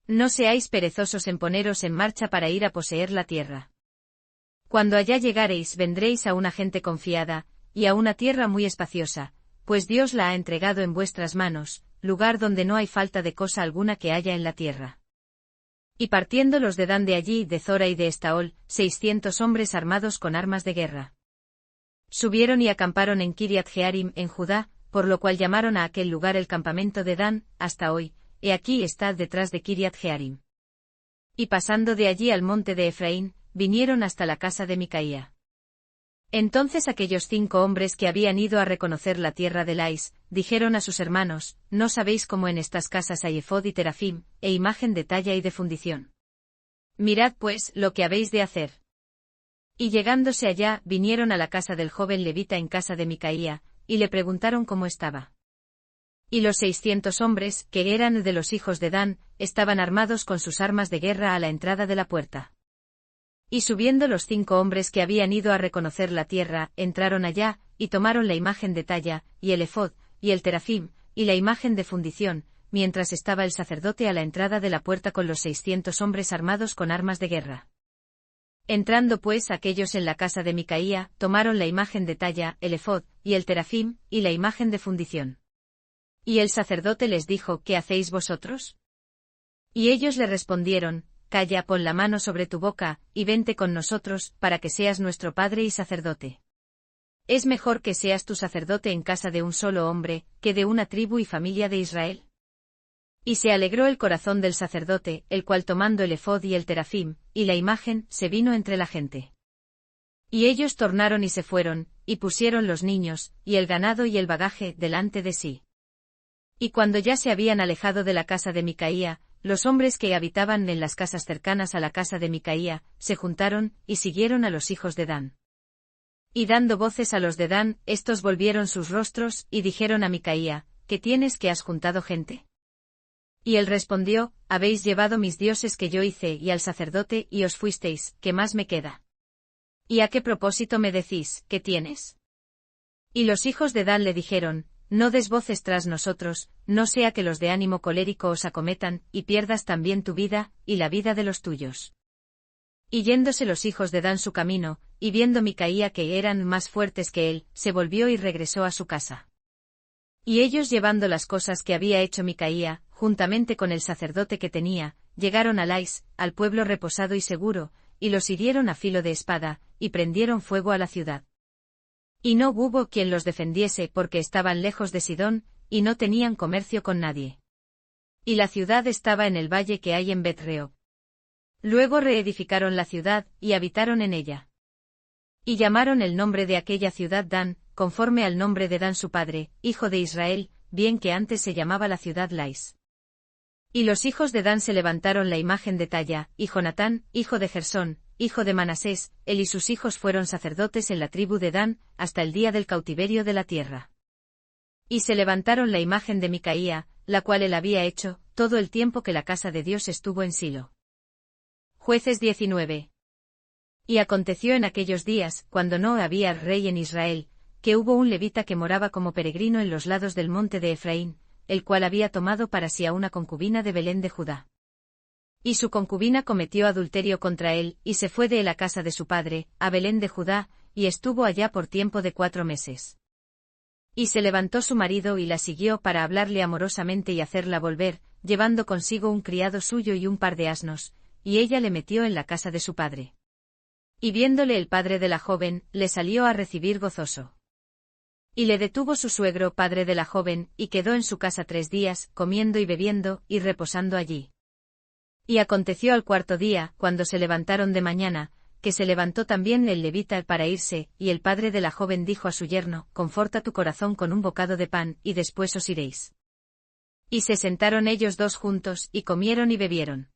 No seáis perezosos en poneros en marcha para ir a poseer la tierra. Cuando allá llegareis vendréis a una gente confiada, y a una tierra muy espaciosa, pues Dios la ha entregado en vuestras manos, lugar donde no hay falta de cosa alguna que haya en la tierra. Y partiendo los de Dan de allí, de Zora y de Estaol, 600 hombres armados con armas de guerra. Subieron y acamparon en Kiriat Jearim en Judá, por lo cual llamaron a aquel lugar el campamento de Dan, hasta hoy, he aquí está detrás de Kiriat Jearim. Y pasando de allí al monte de Efraín, vinieron hasta la casa de Micaía. Entonces aquellos 5 hombres que habían ido a reconocer la tierra de Lais, dijeron a sus hermanos: ¿No sabéis cómo en estas casas hay efod y terafim, e imagen de talla y de fundición? Mirad pues lo que habéis de hacer. Y llegándose allá, vinieron a la casa del joven levita en casa de Micaía, y le preguntaron cómo estaba. Y los 600 hombres, que eran de los hijos de Dan, estaban armados con sus armas de guerra a la entrada de la puerta. Y subiendo los 5 hombres que habían ido a reconocer la tierra, entraron allá, y tomaron la imagen de talla, y el efod, y el terafim, y la imagen de fundición, mientras estaba el sacerdote a la entrada de la puerta con los 600 hombres armados con armas de guerra. Entrando pues aquellos en la casa de Micaía, tomaron la imagen de talla, el efod, y el terafim, y la imagen de fundición. Y el sacerdote les dijo: ¿Qué hacéis vosotros? Y ellos le respondieron: Calla, pon la mano sobre tu boca, y vente con nosotros, para que seas nuestro padre y sacerdote. Es mejor que seas tu sacerdote en casa de un solo hombre, que de una tribu y familia de Israel. Y se alegró el corazón del sacerdote, el cual tomando el efod y el terafim, y la imagen, se vino entre la gente. Y ellos tornaron y se fueron, y pusieron los niños, y el ganado y el bagaje, delante de sí. Y cuando ya se habían alejado de la casa de Micaía, los hombres que habitaban en las casas cercanas a la casa de Micaía, se juntaron, y siguieron a los hijos de Dan. Y dando voces a los de Dan, estos volvieron sus rostros, y dijeron a Micaía: ¿Qué tienes que has juntado gente? Y él respondió: Habéis llevado mis dioses que yo hice y al sacerdote, y os fuisteis, ¿qué más me queda? ¿Y a qué propósito me decís: ¿qué tienes? Y los hijos de Dan le dijeron: No des voces tras nosotros, no sea que los de ánimo colérico os acometan, y pierdas también tu vida, y la vida de los tuyos. Y yéndose los hijos de Dan su camino, y viendo Micaía que eran más fuertes que él, se volvió y regresó a su casa. Y ellos, llevando las cosas que había hecho Micaía, juntamente con el sacerdote que tenía, llegaron a Lais, al pueblo reposado y seguro, y los hirieron a filo de espada, y prendieron fuego a la ciudad. Y no hubo quien los defendiese porque estaban lejos de Sidón, y no tenían comercio con nadie. Y la ciudad estaba en el valle que hay en Bet-rehob. Luego reedificaron la ciudad, y habitaron en ella. Y llamaron el nombre de aquella ciudad Dan, conforme al nombre de Dan su padre, hijo de Israel, bien que antes se llamaba la ciudad Lais. Y los hijos de Dan se levantaron la imagen de talla, y Jonatán, hijo de Gersón, hijo de Manasés, él y sus hijos fueron sacerdotes en la tribu de Dan, hasta el día del cautiverio de la tierra. Y se levantaron la imagen de Micaía, la cual él había hecho, todo el tiempo que la casa de Dios estuvo en Silo. Jueces 19. Y aconteció en aquellos días, cuando no había rey en Israel, que hubo un levita que moraba como peregrino en los lados del monte de Efraín, el cual había tomado para sí a una concubina de Belén de Judá. Y su concubina cometió adulterio contra él, y se fue de él a casa de su padre, a Belén de Judá, y estuvo allá por tiempo de 4 meses. Y se levantó su marido y la siguió para hablarle amorosamente y hacerla volver, llevando consigo un criado suyo y un par de asnos, y ella le metió en la casa de su padre. Y viéndole el padre de la joven, le salió a recibir gozoso. Y le detuvo su suegro, padre de la joven, y quedó en su casa 3 días, comiendo y bebiendo, y reposando allí. Y aconteció al 4.º día, cuando se levantaron de mañana, que se levantó también el levita para irse, y el padre de la joven dijo a su yerno: Conforta tu corazón con un bocado de pan, y después os iréis. Y se sentaron ellos dos juntos, y comieron y bebieron.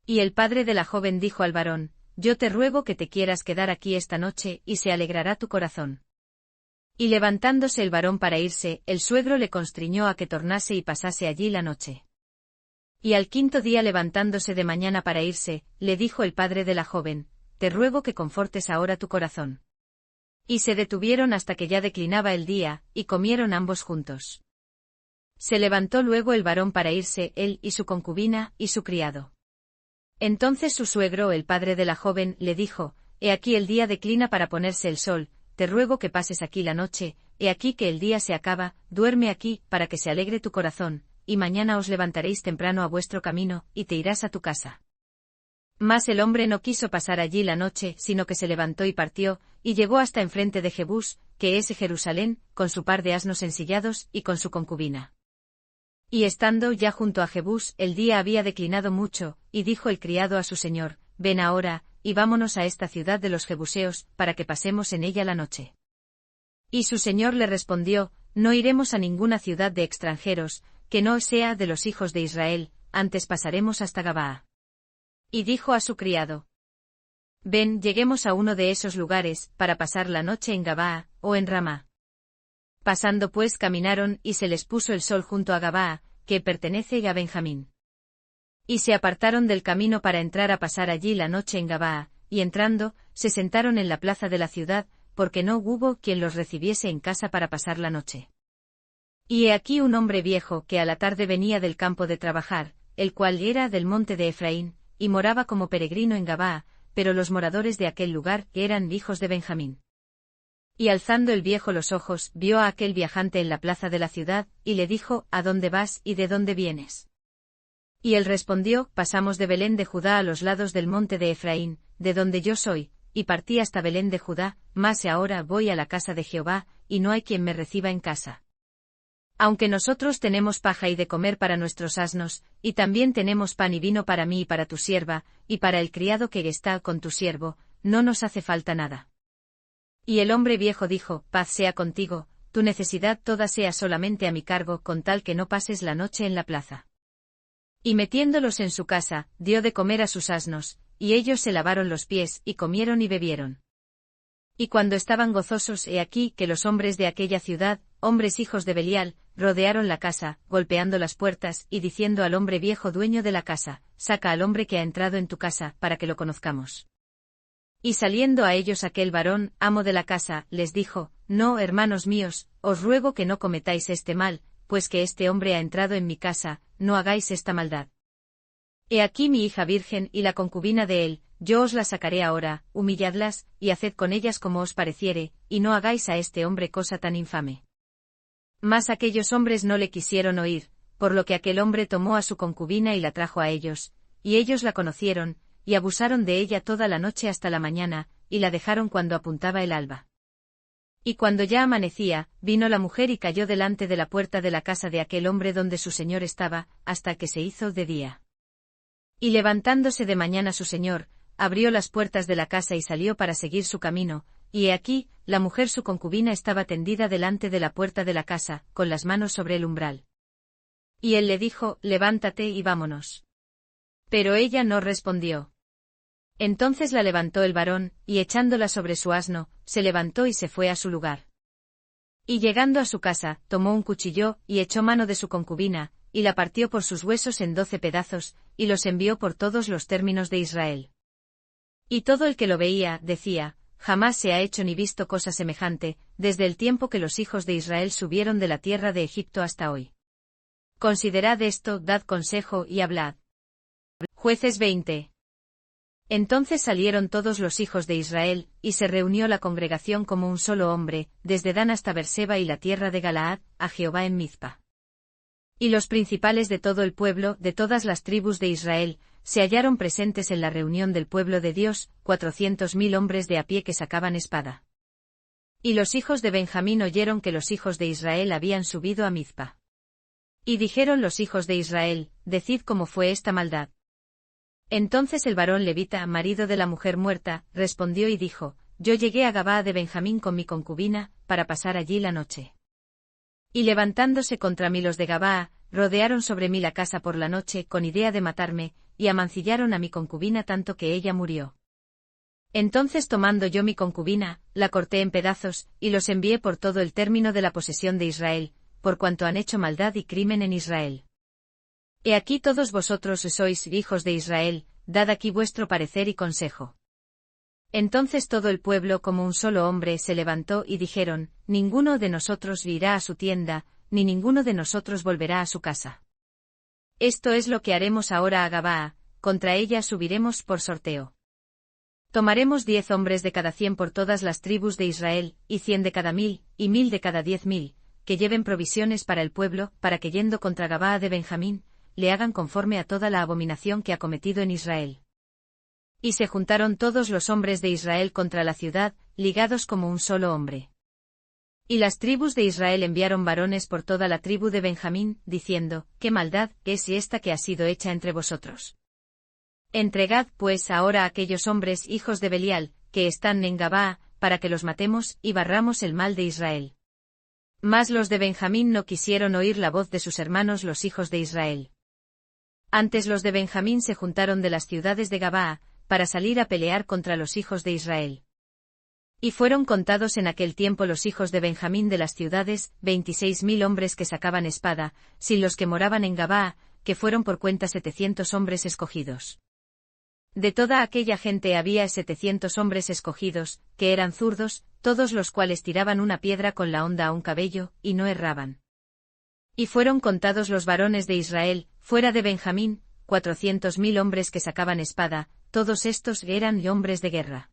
Y el padre de la joven dijo al varón: Yo te ruego que te quieras quedar aquí esta noche, y se alegrará tu corazón. Y levantándose el varón para irse, el suegro le constriñó a que tornase y pasase allí la noche. Y al quinto día levantándose de mañana para irse, le dijo el padre de la joven: Te ruego que confortes ahora tu corazón. Y se detuvieron hasta que ya declinaba el día, y comieron ambos juntos. Se levantó luego el varón para irse, él y su concubina, y su criado. Entonces su suegro, el padre de la joven, le dijo: He aquí el día declina para ponerse el sol, te ruego que pases aquí la noche, he aquí que el día se acaba, duerme aquí, para que se alegre tu corazón, y mañana os levantaréis temprano a vuestro camino, y te irás a tu casa. Mas el hombre no quiso pasar allí la noche, sino que se levantó y partió, y llegó hasta enfrente de Jebús, que es Jerusalén, con su par de asnos ensillados, y con su concubina. Y estando ya junto a Jebús, el día había declinado mucho, y dijo el criado a su señor: Ven ahora, y vámonos a esta ciudad de los Jebuseos, para que pasemos en ella la noche. Y su señor le respondió: No iremos a ninguna ciudad de extranjeros, que no sea de los hijos de Israel, antes pasaremos hasta Gabaa. Y dijo a su criado: Ven, lleguemos a uno de esos lugares, para pasar la noche en Gabaa, o en Ramá. Pasando pues caminaron, y se les puso el sol junto a Gabaa, que pertenece a Benjamín. Y se apartaron del camino para entrar a pasar allí la noche en Gabaa, y entrando, se sentaron en la plaza de la ciudad, porque no hubo quien los recibiese en casa para pasar la noche. Y he aquí un hombre viejo que a la tarde venía del campo de trabajar, el cual era del monte de Efraín, y moraba como peregrino en Gabaa, pero los moradores de aquel lugar eran hijos de Benjamín. Y alzando el viejo los ojos, vio a aquel viajante en la plaza de la ciudad, y le dijo: ¿A dónde vas y de dónde vienes? Y él respondió: Pasamos de Belén de Judá a los lados del monte de Efraín, de donde yo soy, y partí hasta Belén de Judá, mas ahora voy a la casa de Jehová, y no hay quien me reciba en casa. Aunque nosotros tenemos paja y de comer para nuestros asnos, y también tenemos pan y vino para mí y para tu sierva, y para el criado que está con tu siervo, no nos hace falta nada. Y el hombre viejo dijo: Paz sea contigo, tu necesidad toda sea solamente a mi cargo, con tal que no pases la noche en la plaza. Y metiéndolos en su casa, dio de comer a sus asnos, y ellos se lavaron los pies, y comieron y bebieron. Y cuando estaban gozosos, he aquí que los hombres de aquella ciudad, hombres hijos de Belial, rodearon la casa, golpeando las puertas, y diciendo al hombre viejo dueño de la casa: Saca al hombre que ha entrado en tu casa, para que lo conozcamos. Y saliendo a ellos aquel varón, amo de la casa, les dijo: No, hermanos míos, os ruego que no cometáis este mal, pues que este hombre ha entrado en mi casa, no hagáis esta maldad. He aquí mi hija virgen y la concubina de él, yo os la sacaré ahora, humilladlas, y haced con ellas como os pareciere, y no hagáis a este hombre cosa tan infame. Mas aquellos hombres no le quisieron oír, por lo que aquel hombre tomó a su concubina y la trajo a ellos, y ellos la conocieron, y abusaron de ella toda la noche hasta la mañana, y la dejaron cuando apuntaba el alba. Y cuando ya amanecía, vino la mujer y cayó delante de la puerta de la casa de aquel hombre donde su señor estaba, hasta que se hizo de día. Y levantándose de mañana su señor, abrió las puertas de la casa y salió para seguir su camino, y he aquí, la mujer su concubina estaba tendida delante de la puerta de la casa, con las manos sobre el umbral. Y él le dijo: Levántate y vámonos. Pero ella no respondió. Entonces la levantó el varón, y echándola sobre su asno, se levantó y se fue a su lugar. Y llegando a su casa, tomó un cuchillo, y echó mano de su concubina, y la partió por sus huesos en 12 pedazos, y los envió por todos los términos de Israel. Y todo el que lo veía, decía: Jamás se ha hecho ni visto cosa semejante, desde el tiempo que los hijos de Israel subieron de la tierra de Egipto hasta hoy. Considerad esto, dad consejo y hablad. Jueces 20. Entonces salieron todos los hijos de Israel, y se reunió la congregación como un solo hombre, desde Dan hasta Berseba y la tierra de Galaad, a Jehová en Mizpa. Y los principales de todo el pueblo, de todas las tribus de Israel, se hallaron presentes en la reunión del pueblo de Dios, 400.000 hombres de a pie que sacaban espada. Y los hijos de Benjamín oyeron que los hijos de Israel habían subido a Mizpa. Y dijeron los hijos de Israel: Decid cómo fue esta maldad. Entonces el varón levita, marido de la mujer muerta, respondió y dijo: Yo llegué a Gabaa de Benjamín con mi concubina, para pasar allí la noche. Y levantándose contra mí los de Gabaa, rodearon sobre mí la casa por la noche con idea de matarme, y amancillaron a mi concubina tanto que ella murió. Entonces tomando yo mi concubina, la corté en pedazos, y los envié por todo el término de la posesión de Israel, por cuanto han hecho maldad y crimen en Israel. He aquí todos vosotros sois hijos de Israel, dad aquí vuestro parecer y consejo. Entonces todo el pueblo como un solo hombre se levantó y dijeron, ninguno de nosotros irá a su tienda, ni ninguno de nosotros volverá a su casa. Esto es lo que haremos ahora a Gabaa, contra ella subiremos por sorteo. Tomaremos 10 hombres de cada 100 por todas las tribus de Israel, y 100 de cada 1000, y 1000 de cada 10.000, que lleven provisiones para el pueblo, para que yendo contra Gabaa de Benjamín, le hagan conforme a toda la abominación que ha cometido en Israel. Y se juntaron todos los hombres de Israel contra la ciudad, ligados como un solo hombre. Y las tribus de Israel enviaron varones por toda la tribu de Benjamín, diciendo, ¿qué maldad es esta que ha sido hecha entre vosotros? Entregad pues ahora a aquellos hombres hijos de Belial, que están en Gabaa, para que los matemos, y barramos el mal de Israel. Mas los de Benjamín no quisieron oír la voz de sus hermanos los hijos de Israel. Antes los de Benjamín se juntaron de las ciudades de Gabaa, para salir a pelear contra los hijos de Israel. Y fueron contados en aquel tiempo los hijos de Benjamín de las ciudades, 26.000 hombres que sacaban espada, sin los que moraban en Gabaa, que fueron por cuenta 700 hombres escogidos. De toda aquella gente había 700 hombres escogidos, que eran zurdos, todos los cuales tiraban una piedra con la honda a un cabello, y no erraban. Y fueron contados los varones de Israel, fuera de Benjamín, 400.000 hombres que sacaban espada, todos estos eran hombres de guerra.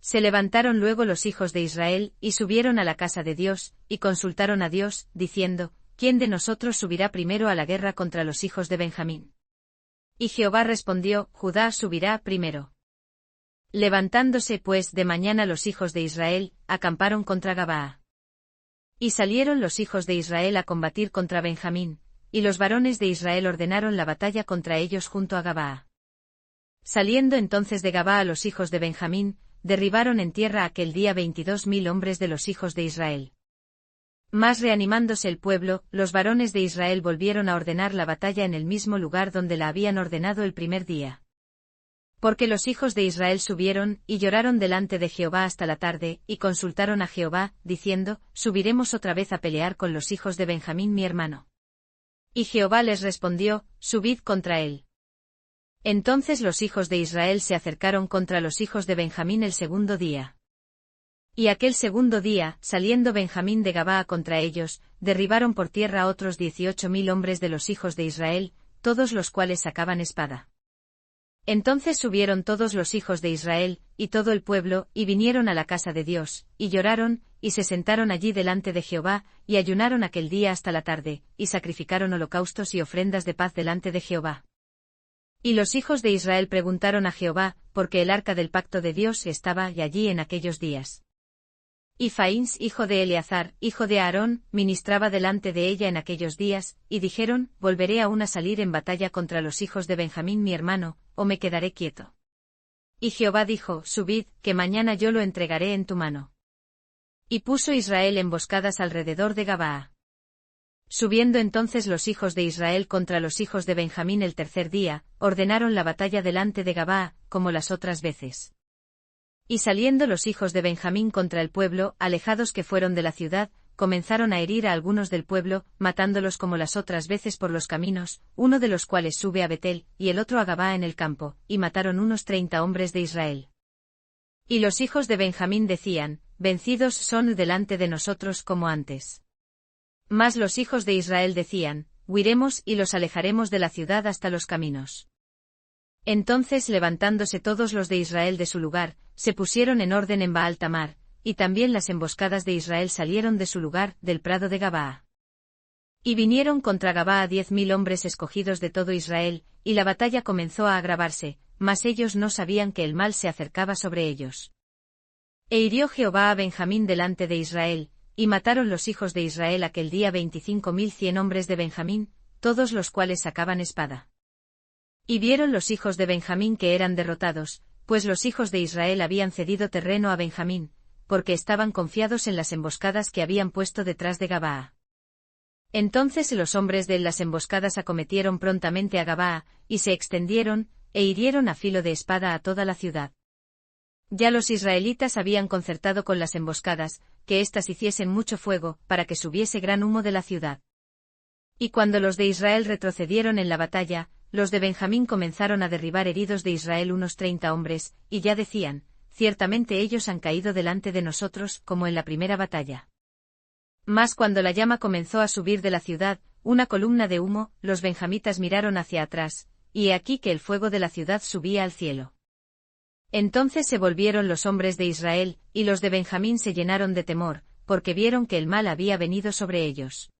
Se levantaron luego los hijos de Israel, y subieron a la casa de Dios, y consultaron a Dios, diciendo, ¿quién de nosotros subirá primero a la guerra contra los hijos de Benjamín? Y Jehová respondió, Judá subirá primero. Levantándose pues de mañana los hijos de Israel, acamparon contra Gabaa. Y salieron los hijos de Israel a combatir contra Benjamín, y los varones de Israel ordenaron la batalla contra ellos junto a Gabaa. Saliendo entonces de Gabaa los hijos de Benjamín, derribaron en tierra aquel día 22.000 hombres de los hijos de Israel. Mas reanimándose el pueblo, los varones de Israel volvieron a ordenar la batalla en el mismo lugar donde la habían ordenado el primer día. Porque los hijos de Israel subieron, y lloraron delante de Jehová hasta la tarde, y consultaron a Jehová, diciendo, ¿subiremos otra vez a pelear con los hijos de Benjamín mi hermano? Y Jehová les respondió, subid contra él. Entonces los hijos de Israel se acercaron contra los hijos de Benjamín el segundo día. Y aquel segundo día, saliendo Benjamín de Gabaa contra ellos, derribaron por tierra otros 18.000 hombres de los hijos de Israel, todos los cuales sacaban espada. Entonces subieron todos los hijos de Israel, y todo el pueblo, y vinieron a la casa de Dios, y lloraron, y se sentaron allí delante de Jehová, y ayunaron aquel día hasta la tarde, y sacrificaron holocaustos y ofrendas de paz delante de Jehová. Y los hijos de Israel preguntaron a Jehová, porque el arca del pacto de Dios estaba allí en aquellos días. Y Faíns, hijo de Eleazar, hijo de Aarón, ministraba delante de ella en aquellos días, y dijeron, ¿volveré aún a salir en batalla contra los hijos de Benjamín mi hermano, o me quedaré quieto? Y Jehová dijo, subid, que mañana yo lo entregaré en tu mano. Y puso Israel emboscadas alrededor de Gabaa. Subiendo entonces los hijos de Israel contra los hijos de Benjamín el tercer día, ordenaron la batalla delante de Gabaa, como las otras veces. Y saliendo los hijos de Benjamín contra el pueblo, alejados que fueron de la ciudad, comenzaron a herir a algunos del pueblo, matándolos como las otras veces por los caminos, uno de los cuales sube a Betel, y el otro a Gabaa en el campo, y mataron unos 30 hombres de Israel. Y los hijos de Benjamín decían, vencidos son delante de nosotros como antes. Mas los hijos de Israel decían, huiremos y los alejaremos de la ciudad hasta los caminos. Entonces levantándose todos los de Israel de su lugar, se pusieron en orden en Baal Tamar, y también las emboscadas de Israel salieron de su lugar, del prado de Gabaa. Y vinieron contra Gabaa 10.000 hombres escogidos de todo Israel, y la batalla comenzó a agravarse, mas ellos no sabían que el mal se acercaba sobre ellos. E hirió Jehová a Benjamín delante de Israel, y mataron los hijos de Israel aquel día 25.100 hombres de Benjamín, todos los cuales sacaban espada. Y vieron los hijos de Benjamín que eran derrotados, pues los hijos de Israel habían cedido terreno a Benjamín, porque estaban confiados en las emboscadas que habían puesto detrás de Gabaa. Entonces los hombres de las emboscadas acometieron prontamente a Gabaa, y se extendieron, e hirieron a filo de espada a toda la ciudad. Ya los israelitas habían concertado con las emboscadas, que éstas hiciesen mucho fuego, para que subiese gran humo de la ciudad. Y cuando los de Israel retrocedieron en la batalla, los de Benjamín comenzaron a derribar heridos de Israel unos 30 hombres, y ya decían, ciertamente ellos han caído delante de nosotros, como en la primera batalla. Mas cuando la llama comenzó a subir de la ciudad, una columna de humo, los benjamitas miraron hacia atrás, y he aquí que el fuego de la ciudad subía al cielo. Entonces se volvieron los hombres de Israel, y los de Benjamín se llenaron de temor, porque vieron que el mal había venido sobre ellos.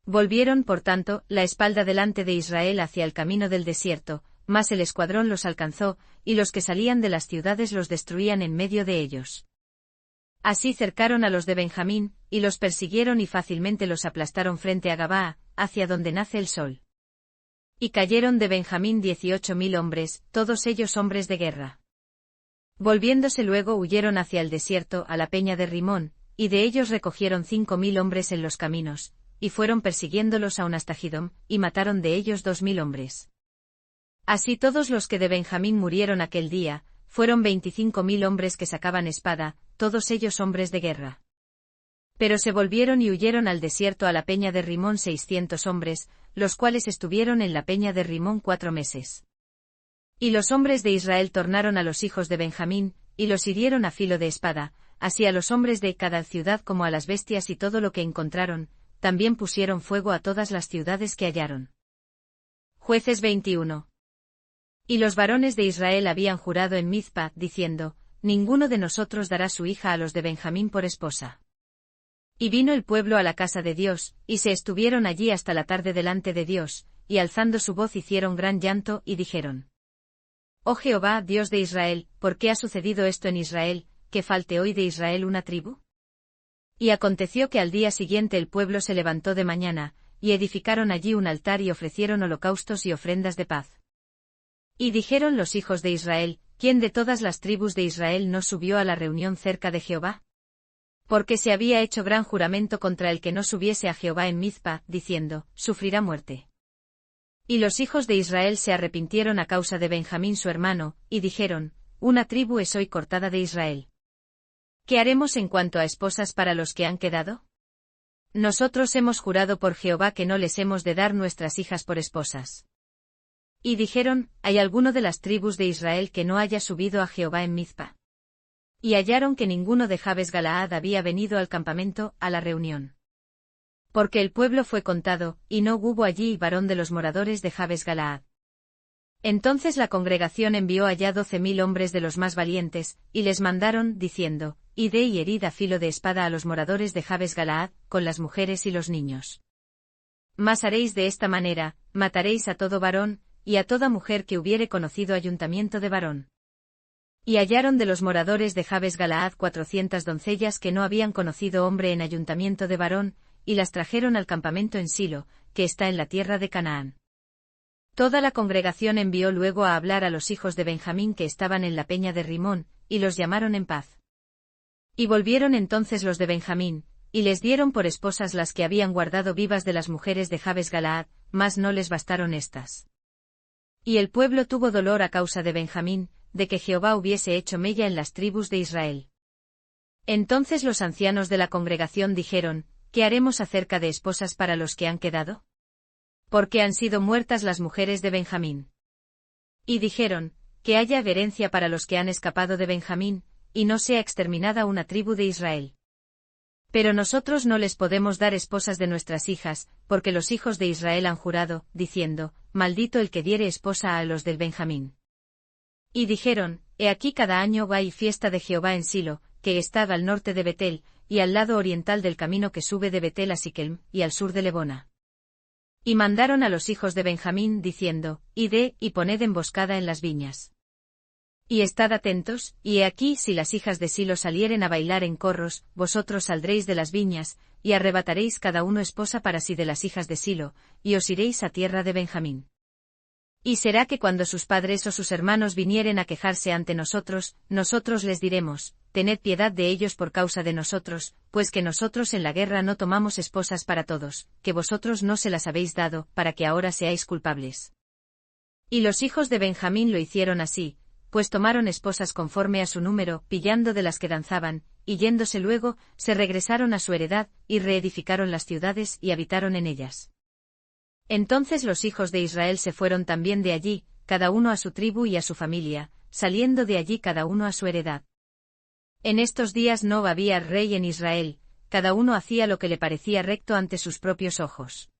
Volvieron, por tanto, la espalda delante de Israel hacia el camino del desierto, mas el escuadrón los alcanzó, y los que salían de las ciudades los destruían en medio de ellos. Así cercaron a los de Benjamín, y los persiguieron y fácilmente los aplastaron frente a Gabaa, hacia donde nace el sol. Y cayeron de Benjamín 18.000 hombres, todos ellos hombres de guerra. Volviéndose luego huyeron hacia el desierto a la peña de Rimón, y de ellos recogieron 5.000 hombres en los caminos, y fueron persiguiéndolos aun hasta Gidom, y mataron de ellos 2.000 hombres. Así todos los que de Benjamín murieron aquel día, fueron 25.000 hombres que sacaban espada, todos ellos hombres de guerra. Pero se volvieron y huyeron al desierto a la peña de Rimón 600 hombres, los cuales estuvieron en la peña de Rimón 4 meses. Y los hombres de Israel tornaron a los hijos de Benjamín, y los hirieron a filo de espada, así a los hombres de cada ciudad como a las bestias y todo lo que encontraron, también pusieron fuego a todas las ciudades que hallaron. Jueces 21. Y los varones de Israel habían jurado en Mizpa, diciendo, ninguno de nosotros dará su hija a los de Benjamín por esposa. Y vino el pueblo a la casa de Dios, y se estuvieron allí hasta la tarde delante de Dios, y alzando su voz hicieron gran llanto, y dijeron: Oh Jehová, Dios de Israel, ¿por qué ha sucedido esto en Israel, que falte hoy de Israel una tribu? Y aconteció que al día siguiente el pueblo se levantó de mañana, y edificaron allí un altar y ofrecieron holocaustos y ofrendas de paz. Y dijeron los hijos de Israel: ¿Quién de todas las tribus de Israel no subió a la reunión cerca de Jehová? Porque se había hecho gran juramento contra el que no subiese a Jehová en Mizpa, diciendo: sufrirá muerte. Y los hijos de Israel se arrepintieron a causa de Benjamín su hermano, y dijeron: una tribu es hoy cortada de Israel. ¿Qué haremos en cuanto a esposas para los que han quedado? Nosotros hemos jurado por Jehová que no les hemos de dar nuestras hijas por esposas. Y dijeron: ¿hay alguno de las tribus de Israel que no haya subido a Jehová en Mizpa? Y hallaron que ninguno de Jabes Galaad había venido al campamento, a la reunión. Porque el pueblo fue contado, y no hubo allí varón de los moradores de Jabes Galaad. Entonces la congregación envió allá 12.000 hombres de los más valientes, y les mandaron, diciendo: id y herid a filo de espada a los moradores de Jabes Galaad, con las mujeres y los niños. Mas haréis de esta manera: mataréis a todo varón, y a toda mujer que hubiere conocido ayuntamiento de varón. Y hallaron de los moradores de Jabes Galaad 400 doncellas que no habían conocido hombre en ayuntamiento de varón, y las trajeron al campamento en Silo, que está en la tierra de Canaán. Toda la congregación envió luego a hablar a los hijos de Benjamín que estaban en la peña de Rimón, y los llamaron en paz. Y volvieron entonces los de Benjamín, y les dieron por esposas las que habían guardado vivas de las mujeres de Jabes Galaad, mas no les bastaron estas. Y el pueblo tuvo dolor a causa de Benjamín, de que Jehová hubiese hecho mella en las tribus de Israel. Entonces los ancianos de la congregación dijeron: ¿qué haremos acerca de esposas para los que han quedado? Porque han sido muertas las mujeres de Benjamín. Y dijeron: que haya herencia para los que han escapado de Benjamín, y no sea exterminada una tribu de Israel. Pero nosotros no les podemos dar esposas de nuestras hijas, porque los hijos de Israel han jurado, diciendo: maldito el que diere esposa a los del Benjamín. Y dijeron: he aquí cada año hay fiesta de Jehová en Silo, que está al norte de Betel, y al lado oriental del camino que sube de Betel a Siquelm, y al sur de Lebona. Y mandaron a los hijos de Benjamín, diciendo: id y poned emboscada en las viñas. Y estad atentos, y he aquí si las hijas de Silo salieren a bailar en corros, vosotros saldréis de las viñas, y arrebataréis cada uno esposa para sí de las hijas de Silo, y os iréis a tierra de Benjamín. Y será que cuando sus padres o sus hermanos vinieren a quejarse ante nosotros, nosotros les diremos: tened piedad de ellos por causa de nosotros, pues que nosotros en la guerra no tomamos esposas para todos, que vosotros no se las habéis dado, para que ahora seáis culpables. Y los hijos de Benjamín lo hicieron así, pues tomaron esposas conforme a su número, pillando de las que danzaban, y yéndose luego, se regresaron a su heredad, y reedificaron las ciudades y habitaron en ellas. Entonces los hijos de Israel se fueron también de allí, cada uno a su tribu y a su familia, saliendo de allí cada uno a su heredad. En estos días no había rey en Israel, cada uno hacía lo que le parecía recto ante sus propios ojos.